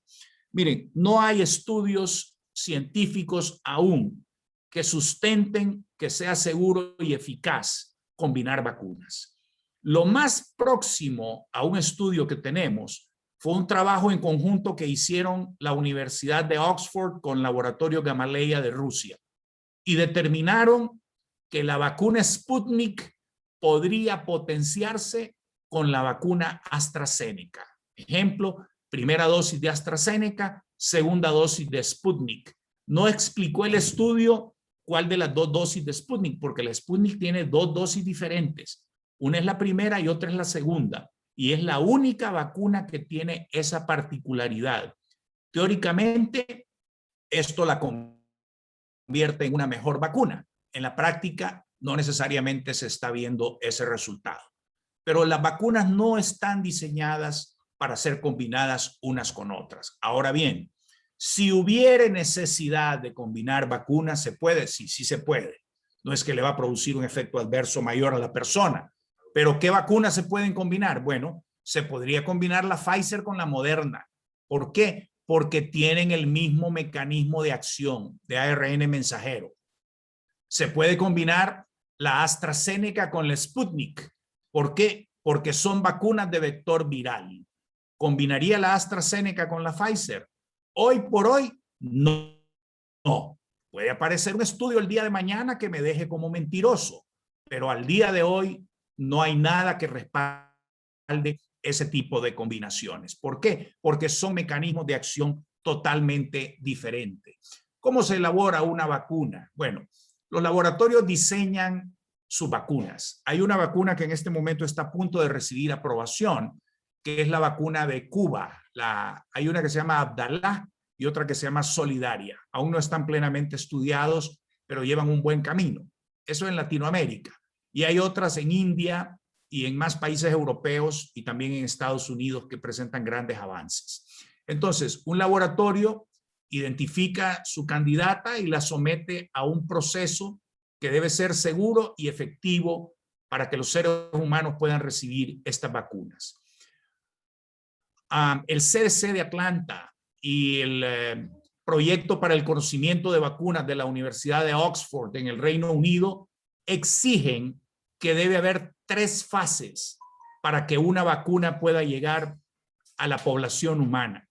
Miren, no hay estudios científicos aún que sustenten que sea seguro y eficaz combinar vacunas. Lo más próximo a un estudio que tenemos fue un trabajo en conjunto que hicieron la Universidad de Oxford con Laboratorio Gamaleya de Rusia y determinaron que la vacuna Sputnik podría potenciarse con la vacuna AstraZeneca. Ejemplo, primera dosis de AstraZeneca, segunda dosis de Sputnik. No explicó el estudio cuál de las 2 dosis de Sputnik, porque la Sputnik tiene 2 dosis diferentes. Una es la primera y otra es la segunda. Y es la única vacuna que tiene esa particularidad. Teóricamente, esto la convierte en una mejor vacuna. En la práctica, no necesariamente se está viendo ese resultado. Pero las vacunas no están diseñadas para ser combinadas unas con otras. Ahora bien, si hubiera necesidad de combinar vacunas, ¿se puede? Sí, sí se puede. No es que le va a producir un efecto adverso mayor a la persona. ¿Pero qué vacunas se pueden combinar? Bueno, se podría combinar la Pfizer con la Moderna. ¿Por qué? Porque tienen el mismo mecanismo de acción de ARN mensajero. Se puede combinar la AstraZeneca con la Sputnik. ¿Por qué? porque son vacunas de vector viral. ¿Combinaría la AstraZeneca con la Pfizer? Hoy por hoy, no. No. Puede aparecer un estudio el día de mañana que me deje como mentiroso, pero al día de hoy no hay nada que respalde ese tipo de combinaciones. ¿Por qué? Porque son mecanismos de acción totalmente diferentes. ¿Cómo se elabora una vacuna? Bueno, los laboratorios diseñan sus vacunas. Hay una vacuna que en este momento está a punto de recibir aprobación, que es la vacuna de Cuba. Hay una que se llama Abdalá y otra que se llama Solidaria. Aún no están plenamente estudiados, pero llevan un buen camino. Eso en Latinoamérica. Y hay otras en India y en más países europeos y también en Estados Unidos que presentan grandes avances. Entonces, un laboratorio identifica su candidata y la somete a un proceso que debe ser seguro y efectivo para que los seres humanos puedan recibir estas vacunas. El CDC de Atlanta y el proyecto para el conocimiento de vacunas de la Universidad de Oxford en el Reino Unido exigen que debe haber 3 fases para que una vacuna pueda llegar a la población humana.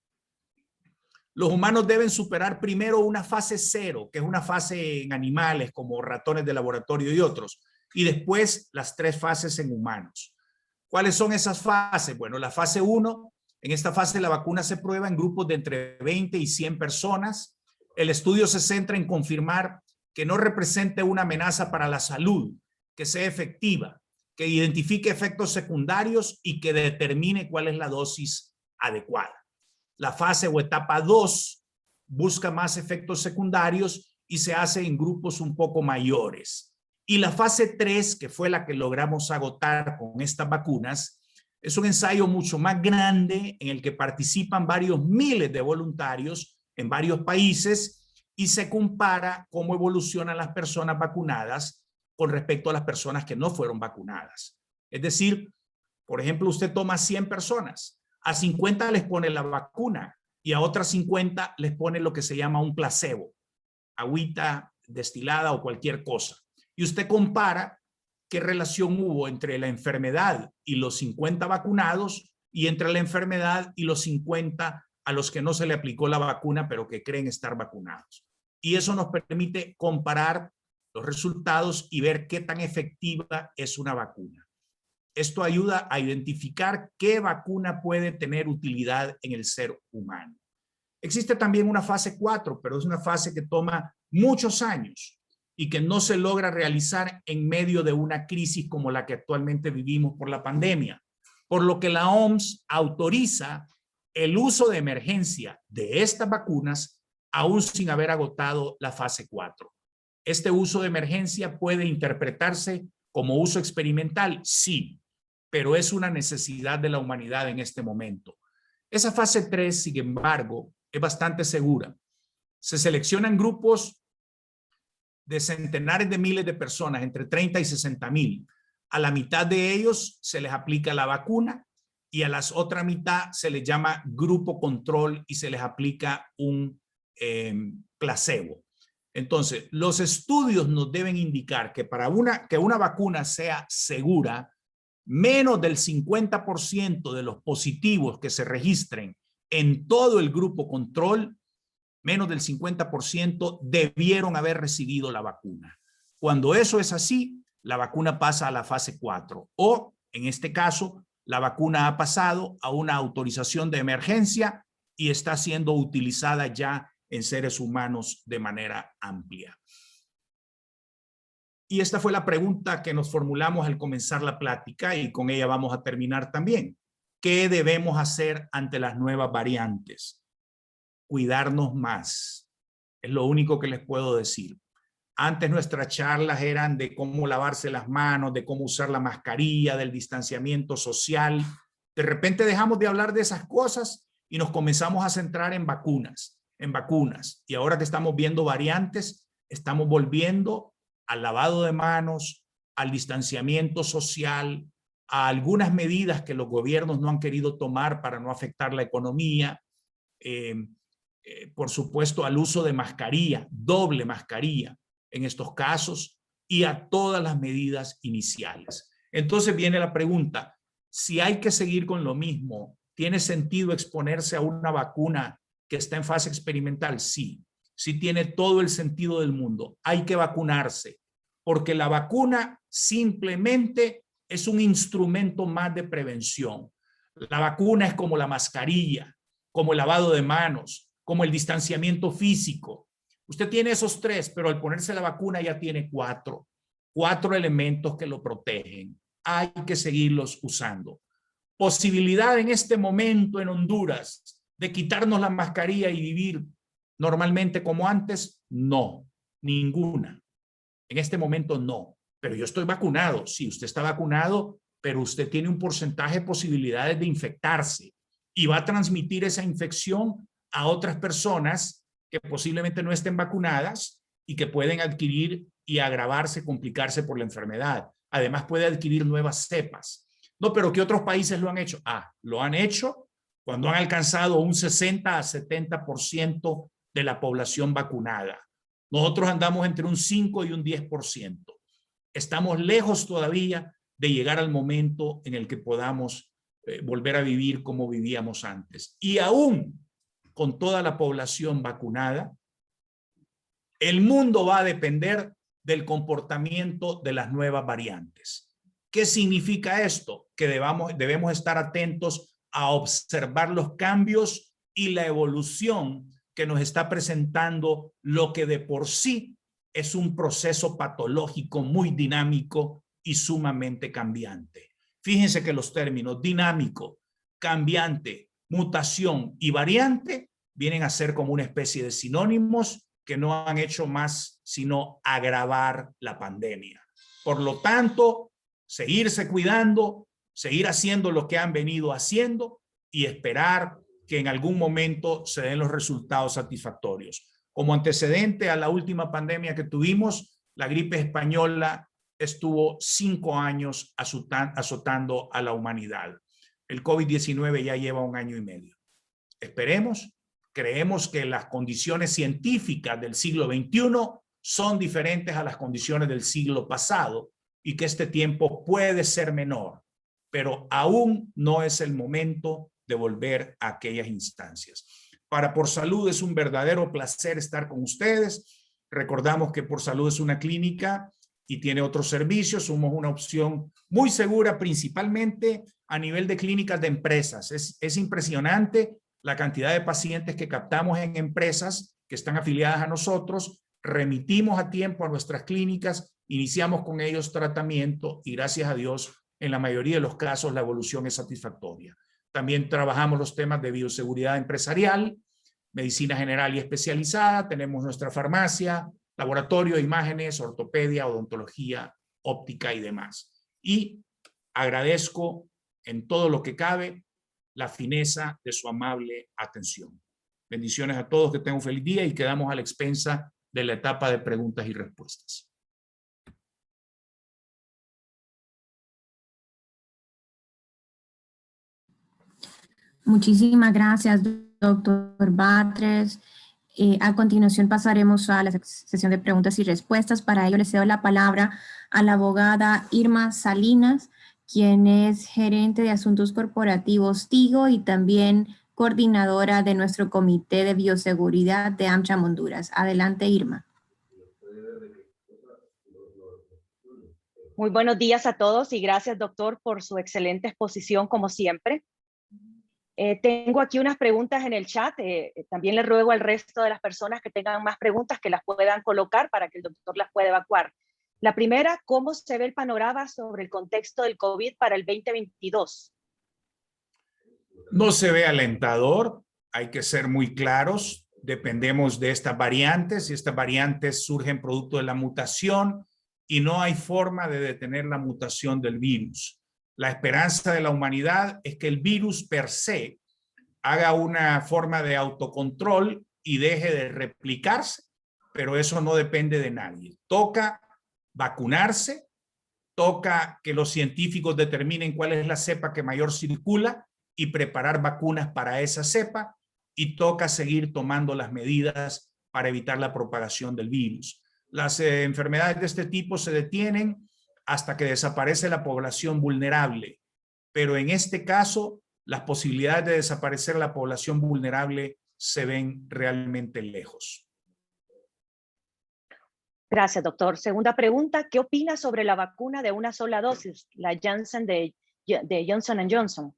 Los humanos deben superar primero una fase 0, que es una fase en animales como ratones de laboratorio y otros, y después las 3 fases en humanos. ¿Cuáles son esas fases? Bueno, la fase 1, en esta fase la vacuna se prueba en grupos de entre 20 y 100 personas. El estudio se centra en confirmar que no represente una amenaza para la salud, que sea efectiva, que identifique efectos secundarios y que determine cuál es la dosis adecuada. La fase o etapa 2 busca más efectos secundarios y se hace en grupos un poco mayores. Y la fase 3, que fue la que logramos agotar con estas vacunas, es un ensayo mucho más grande en el que participan varios miles de voluntarios en varios países y se compara cómo evolucionan las personas vacunadas con respecto a las personas que no fueron vacunadas. Es decir, por ejemplo, usted toma 100 personas, a 50 les pone la vacuna y a otras 50 les pone lo que se llama un placebo, agüita destilada o cualquier cosa. Y usted compara qué relación hubo entre la enfermedad y los 50 vacunados y entre la enfermedad y los 50 a los que no se le aplicó la vacuna pero que creen estar vacunados. Y eso nos permite comparar los resultados y ver qué tan efectiva es una vacuna. Esto ayuda a identificar qué vacuna puede tener utilidad en el ser humano. Existe también una fase 4, pero es una fase que toma muchos años y que no se logra realizar en medio de una crisis como la que actualmente vivimos por la pandemia, por lo que la OMS autoriza el uso de emergencia de estas vacunas aún sin haber agotado la fase 4. Este uso de emergencia puede interpretarse como uso experimental, sí, pero es una necesidad de la humanidad en este momento. Esa fase 3, sin embargo, es bastante segura. Se seleccionan grupos de centenares de miles de personas, entre 30 y 60,000. A la mitad de ellos se les aplica la vacuna y a la otra mitad se les llama grupo control y se les aplica un placebo. Entonces, los estudios nos deben indicar que para que una vacuna sea segura, menos del 50% de los positivos que se registren en todo el grupo control, menos del 50% debieron haber recibido la vacuna. Cuando eso es así, la vacuna pasa a la fase 4 o, en este caso, la vacuna ha pasado a una autorización de emergencia y está siendo utilizada ya en seres humanos de manera amplia. Y esta fue la pregunta que nos formulamos al comenzar la plática y con ella vamos a terminar también. ¿Qué debemos hacer ante las nuevas variantes? Cuidarnos más. Es lo único que les puedo decir. Antes nuestras charlas eran de cómo lavarse las manos, de cómo usar la mascarilla, del distanciamiento social. De repente dejamos de hablar de esas cosas y nos comenzamos a centrar en vacunas. Y ahora que estamos viendo variantes, estamos volviendo al lavado de manos, al distanciamiento social, a algunas medidas que los gobiernos no han querido tomar para no afectar la economía, por supuesto al uso de mascarilla, doble mascarilla en estos casos y a todas las medidas iniciales. Entonces viene la pregunta, Si hay que seguir con lo mismo, ¿tiene sentido exponerse a una vacuna que está en fase experimental? Sí, sí tiene todo el sentido del mundo. Hay que vacunarse, porque la vacuna simplemente es un instrumento más de prevención. La vacuna es como la mascarilla, como el lavado de manos, como el distanciamiento físico. Usted tiene esos tres, pero al ponerse la vacuna ya tiene cuatro elementos que lo protegen. Hay que seguirlos usando. Posibilidad en este momento en Honduras de quitarnos la mascarilla y vivir normalmente como antes, no, ninguna. En este momento no, pero yo estoy vacunado. Sí, usted está vacunado, pero usted tiene un porcentaje de posibilidades de infectarse y va a transmitir esa infección a otras personas que posiblemente no estén vacunadas y que pueden adquirir y agravarse, complicarse por la enfermedad. Además puede adquirir nuevas cepas. No, pero ¿qué otros países lo han hecho? Lo han hecho cuando han alcanzado un 60 a 70% de la población vacunada. Nosotros andamos entre un 5 y un 10%. Estamos lejos todavía de llegar al momento en el que podamos volver a vivir como vivíamos antes. Y aún con toda la población vacunada, el mundo va a depender del comportamiento de las nuevas variantes. ¿Qué significa esto? Que debemos estar atentos a observar los cambios y la evolución que nos está presentando lo que de por sí es un proceso patológico muy dinámico y sumamente cambiante. Fíjense que los términos dinámico, cambiante, mutación y variante vienen a ser como una especie de sinónimos que no han hecho más sino agravar la pandemia. Por lo tanto, seguirse cuidando, seguir haciendo lo que han venido haciendo y esperar que en algún momento se den los resultados satisfactorios. Como antecedente a la última pandemia que tuvimos, la gripe española estuvo 5 años azotando a la humanidad. El COVID-19 ya lleva 1 año y medio. Esperemos, creemos que las condiciones científicas del siglo XXI son diferentes a las condiciones del siglo pasado y que este tiempo puede ser menor, pero aún no es el momento de volver a aquellas instancias. Para Por Salud es un verdadero placer estar con ustedes. Recordamos que Por Salud es una clínica y tiene otros servicios. Somos una opción muy segura, principalmente a nivel de clínicas de empresas. Es impresionante la cantidad de pacientes que captamos en empresas que están afiliadas a nosotros. Remitimos a tiempo a nuestras clínicas, iniciamos con ellos tratamiento y gracias a Dios, en la mayoría de los casos, la evolución es satisfactoria. También trabajamos los temas de bioseguridad empresarial, medicina general y especializada. Tenemos nuestra farmacia, laboratorio de imágenes, ortopedia, odontología, óptica y demás. Y agradezco en todo lo que cabe la fineza de su amable atención. Bendiciones a todos, que tengan un feliz día y quedamos a la expensa de la etapa de preguntas y respuestas. Muchísimas gracias, doctor Batres. A continuación pasaremos a la sesión de preguntas y respuestas. Para ello le cedo la palabra a la abogada Irma Salinas, quien es gerente de Asuntos Corporativos Tigo y también coordinadora de nuestro Comité de Bioseguridad de AmCham Honduras. Adelante, Irma. Muy buenos días a todos y gracias, doctor, por su excelente exposición, como siempre. Tengo aquí unas preguntas en el chat. También le ruego al resto de las personas que tengan más preguntas que las puedan colocar para que el doctor las pueda evacuar. La primera, ¿cómo se ve el panorama sobre el contexto del COVID para el 2022? No se ve alentador, hay que ser muy claros. Dependemos de estas variantes y estas variantes surgen producto de la mutación y no hay forma de detener la mutación del virus. La esperanza de la humanidad es que el virus per se haga una forma de autocontrol y deje de replicarse, pero eso no depende de nadie. Toca vacunarse, toca que los científicos determinen cuál es la cepa que mayor circula y preparar vacunas para esa cepa, y toca seguir tomando las medidas para evitar la propagación del virus. Las enfermedades de este tipo se detienen hasta que desaparece la población vulnerable. pero en este caso las posibilidades de desaparecer la población vulnerable se ven realmente lejos. Gracias, doctor. Segunda pregunta, ¿qué opina sobre la vacuna de una sola dosis, la Janssen de Johnson & Johnson?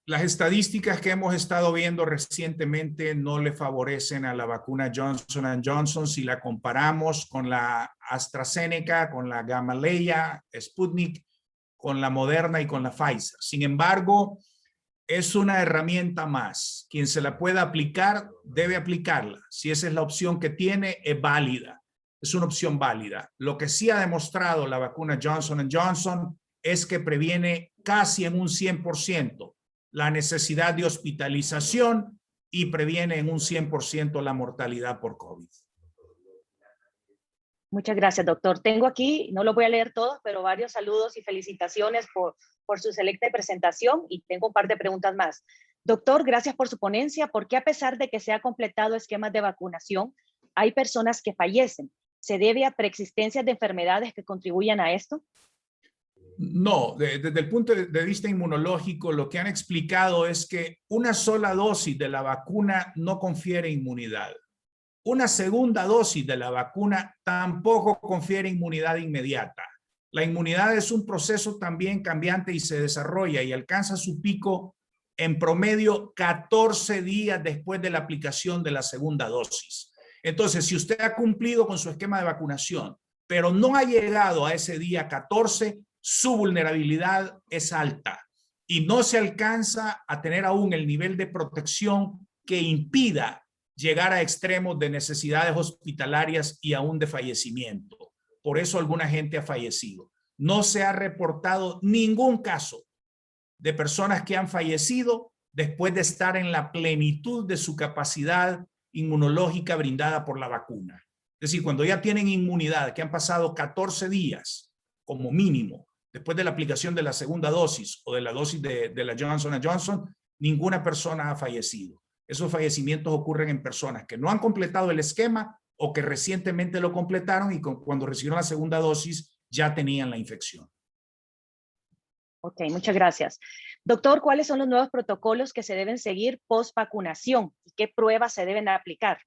Las estadísticas que hemos estado viendo recientemente no le favorecen a la vacuna Johnson & Johnson si la comparamos con la AstraZeneca, con la Gamaleya, Sputnik, con la Moderna y con la Pfizer. Sin embargo, es una herramienta más. Quien se la pueda aplicar, debe aplicarla. Si esa es la opción que tiene, es válida. Es una opción válida. Lo que sí ha demostrado la vacuna Johnson & Johnson es que previene casi en un 100% la necesidad de hospitalización y previene en un 100% la mortalidad por COVID. Muchas gracias, doctor. Tengo aquí, no los voy a leer todos, pero varios saludos y felicitaciones por su selecta presentación y tengo un par de preguntas más. Doctor, gracias por su ponencia. ¿Por qué a pesar de que se ha completado esquemas de vacunación, hay personas que fallecen? ¿Se debe a preexistencias de enfermedades que contribuyan a esto? No, desde el punto de vista inmunológico, lo que han explicado es que una sola dosis de la vacuna no confiere inmunidad. Una segunda dosis de la vacuna tampoco confiere inmunidad inmediata. La inmunidad es un proceso también cambiante y se desarrolla y alcanza su pico en promedio 14 días después de la aplicación de la segunda dosis. Entonces, si usted ha cumplido con su esquema de vacunación, pero no ha llegado a ese día 14, su vulnerabilidad es alta y no se alcanza a tener aún el nivel de protección que impida llegar a extremos de necesidades hospitalarias y aún de fallecimiento. Por eso alguna gente ha fallecido. No se ha reportado ningún caso de personas que han fallecido después de estar en la plenitud de su capacidad inmunológica brindada por la vacuna. Es decir, cuando ya tienen inmunidad, que han pasado 14 días como mínimo, después de la aplicación de la segunda dosis o de la dosis de la Johnson & Johnson, ninguna persona ha fallecido. Esos fallecimientos ocurren en personas que no han completado el esquema o que recientemente lo completaron y cuando recibieron la segunda dosis ya tenían la infección. Ok, muchas gracias. Doctor, ¿cuáles son los nuevos protocolos que se deben seguir post vacunación y qué pruebas se deben aplicar?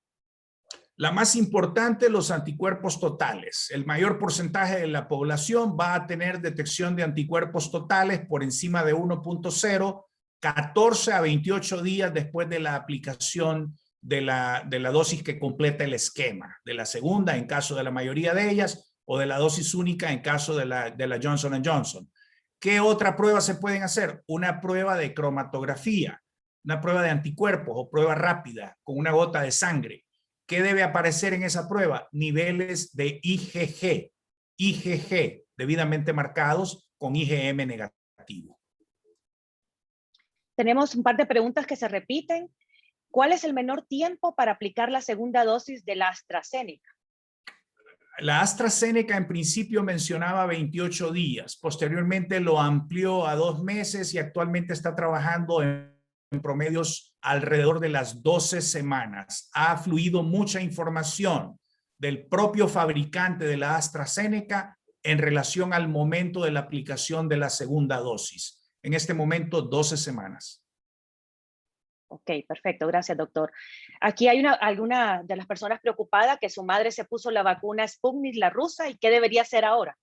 La más importante, los anticuerpos totales. El mayor porcentaje de la población va a tener detección de anticuerpos totales por encima de 1.0, 14 a 28 días después de la aplicación de la dosis que completa el esquema, de la segunda en caso de la mayoría de ellas o de la dosis única en caso de la Johnson & Johnson. ¿Qué otra prueba se pueden hacer? Una prueba de cromatografía, una prueba de anticuerpos o prueba rápida con una gota de sangre. ¿Qué debe aparecer en esa prueba? Niveles de IgG debidamente marcados con IgM negativo. Tenemos un par de preguntas que se repiten. ¿Cuál es el menor tiempo para aplicar la segunda dosis de la AstraZeneca? La AstraZeneca en principio mencionaba 28 días, posteriormente lo amplió a 2 meses y actualmente está trabajando en promedios alrededor de las 12 semanas. Ha fluido mucha información del propio fabricante de la AstraZeneca en relación al momento de la aplicación de la segunda dosis. En este momento, 12 semanas. Ok, perfecto. Gracias, doctor. Aquí hay alguna de las personas preocupada que su madre se puso la vacuna Sputnik, la rusa, ¿y qué debería hacer ahora?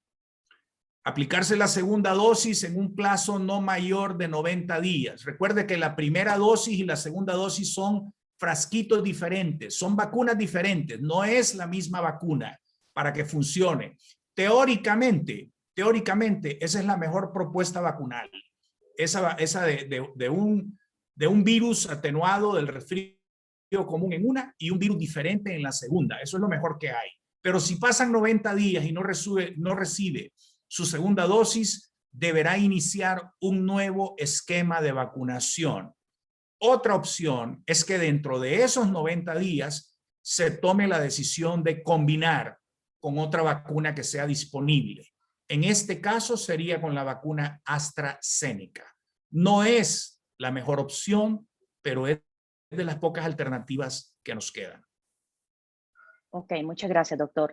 Aplicarse la segunda dosis en un plazo no mayor de 90 días. Recuerde que la primera dosis y la segunda dosis son frasquitos diferentes, son vacunas diferentes, no es la misma vacuna para que funcione. Teóricamente, esa es la mejor propuesta vacunal. Esa de un virus atenuado del resfrío común en una y un virus diferente en la segunda. Eso es lo mejor que hay. Pero si pasan 90 días y no recibe su segunda dosis, deberá iniciar un nuevo esquema de vacunación. Otra opción es que dentro de esos 90 días se tome la decisión de combinar con otra vacuna que sea disponible. En este caso sería con la vacuna AstraZeneca. No es la mejor opción, pero es de las pocas alternativas que nos quedan. Ok, muchas gracias, doctor.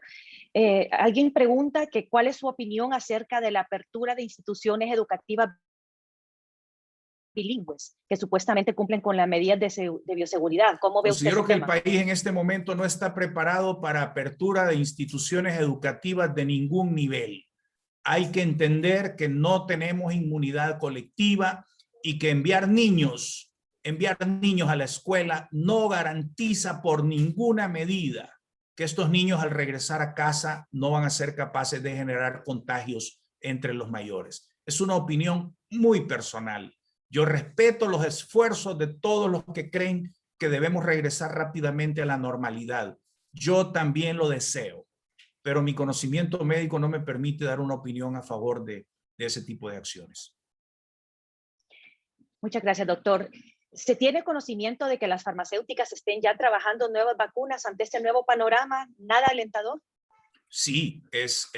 Alguien pregunta que cuál es su opinión acerca de la apertura de instituciones educativas bilingües, que supuestamente cumplen con las medidas de bioseguridad. ¿Cómo ve usted ese Considero que el tema? país en este momento no está preparado para apertura de instituciones educativas de ningún nivel. Hay que entender que no tenemos inmunidad colectiva y que enviar niños a la escuela no garantiza por ninguna medida que estos niños al regresar a casa no van a ser capaces de generar contagios entre los mayores. Es una opinión muy personal. Yo respeto los esfuerzos de todos los que creen que debemos regresar rápidamente a la normalidad. Yo también lo deseo, pero mi conocimiento médico no me permite dar una opinión a favor de ese tipo de acciones. Muchas gracias, doctor. ¿Se tiene conocimiento de que las farmacéuticas estén ya trabajando en nuevas vacunas ante este nuevo panorama? ¿Nada alentador? Sí, es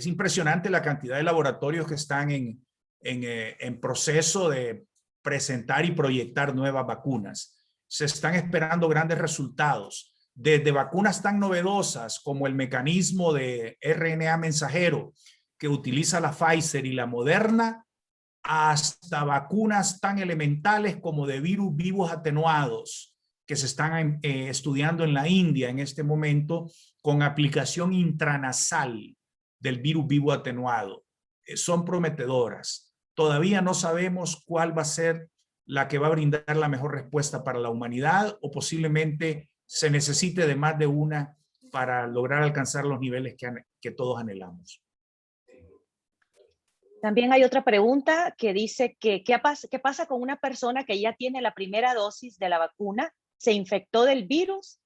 impresionante la cantidad de laboratorios que están en proceso de presentar y proyectar nuevas vacunas. Se están esperando grandes resultados, desde vacunas tan novedosas como el mecanismo de RNA mensajero que utiliza la Pfizer y la Moderna, hasta vacunas tan elementales como de virus vivos atenuados que se están estudiando en la India en este momento con aplicación intranasal del virus vivo atenuado. Son prometedoras. Todavía no sabemos cuál va a ser la que va a brindar la mejor respuesta para la humanidad, o posiblemente se necesite de más de una para lograr alcanzar los niveles que todos anhelamos. También hay otra pregunta que dice que ¿qué pasa con una persona que ya tiene la primera dosis de la vacuna, se infectó del virus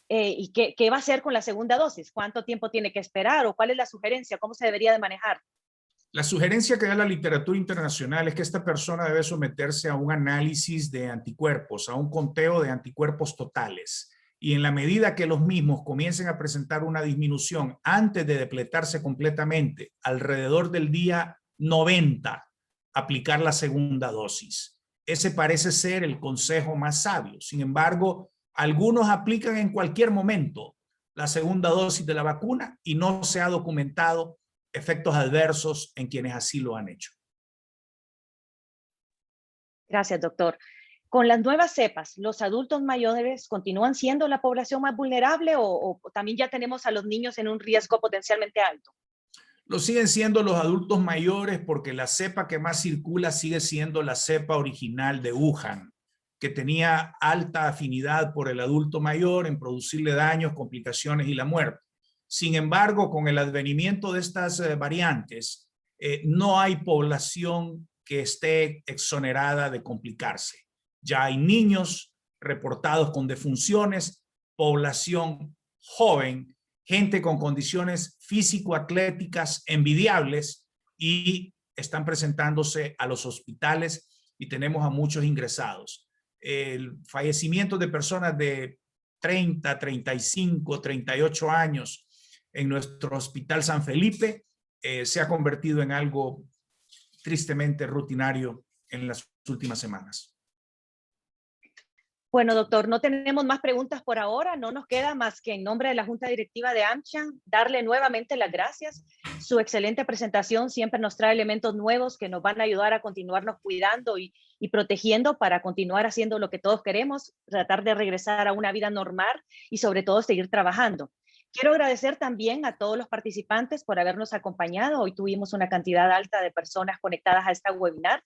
y qué va a hacer con la segunda dosis? ¿Cuánto tiempo tiene que esperar o cuál es la sugerencia? ¿Cómo se debería de manejar? La sugerencia que da la literatura internacional es que esta persona debe someterse a un análisis de anticuerpos, a un conteo de anticuerpos totales. Y en la medida que los mismos comiencen a presentar una disminución antes de depletarse completamente, alrededor del día 90, aplicar la segunda dosis. Ese parece ser el consejo más sabio. Sin embargo, algunos aplican en cualquier momento la segunda dosis de la vacuna y no se ha documentado efectos adversos en quienes así lo han hecho. Gracias, doctor. Con las nuevas cepas, ¿los adultos mayores continúan siendo la población más vulnerable o también ya tenemos a los niños en un riesgo potencialmente alto? Lo siguen siendo los adultos mayores porque la cepa que más circula sigue siendo la cepa original de Wuhan, que tenía alta afinidad por el adulto mayor en producirle daños, complicaciones y la muerte. Sin embargo, con el advenimiento de estas variantes, no hay población que esté exonerada de complicarse. Ya hay niños reportados con defunciones, población joven, gente con condiciones físico-atléticas envidiables y están presentándose a los hospitales y tenemos a muchos ingresados. El fallecimiento de personas de 30, 35, 38 años en nuestro Hospital San Felipe se ha convertido en algo tristemente rutinario en las últimas semanas. Bueno, doctor, no tenemos más preguntas por ahora. No nos queda más que en nombre de la Junta Directiva de AmCham darle nuevamente las gracias. Su excelente presentación siempre nos trae elementos nuevos que nos van a ayudar a continuarnos cuidando y protegiendo para continuar haciendo lo que todos queremos, tratar de regresar a una vida normal y sobre todo seguir trabajando. Quiero agradecer también a todos los participantes por habernos acompañado. Hoy tuvimos una cantidad alta de personas conectadas a esta webinar.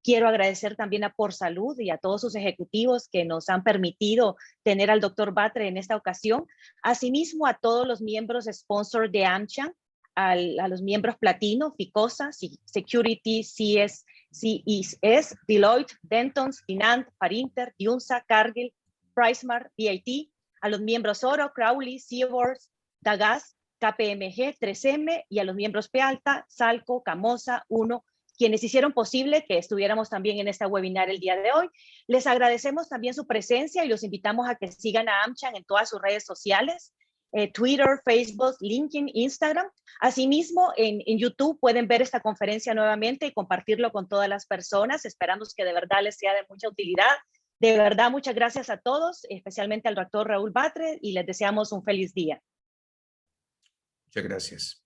Quiero agradecer también a Por Salud y a todos sus ejecutivos que nos han permitido tener al doctor Batre en esta ocasión. Asimismo, a todos los miembros sponsor de AmCham, a los miembros platino, Ficosa, Security, CES, Deloitte, Dentons, Finant, Parinter, Yunsa, Cargill, PriceMart, BIT, a los miembros Oro, Crowley, Seaboard, Dagas, KPMG, 3M y a los miembros P Alta, Salco, Camosa, Uno, quienes hicieron posible que estuviéramos también en esta webinar el día de hoy. Les agradecemos también su presencia y los invitamos a que sigan a AmCham en todas sus redes sociales, Twitter, Facebook, LinkedIn, Instagram. Asimismo, en YouTube pueden ver esta conferencia nuevamente y compartirlo con todas las personas. Esperamos que de verdad les sea de mucha utilidad. De verdad, muchas gracias a todos, especialmente al doctor Raúl Batre, y les deseamos un feliz día. Muchas gracias.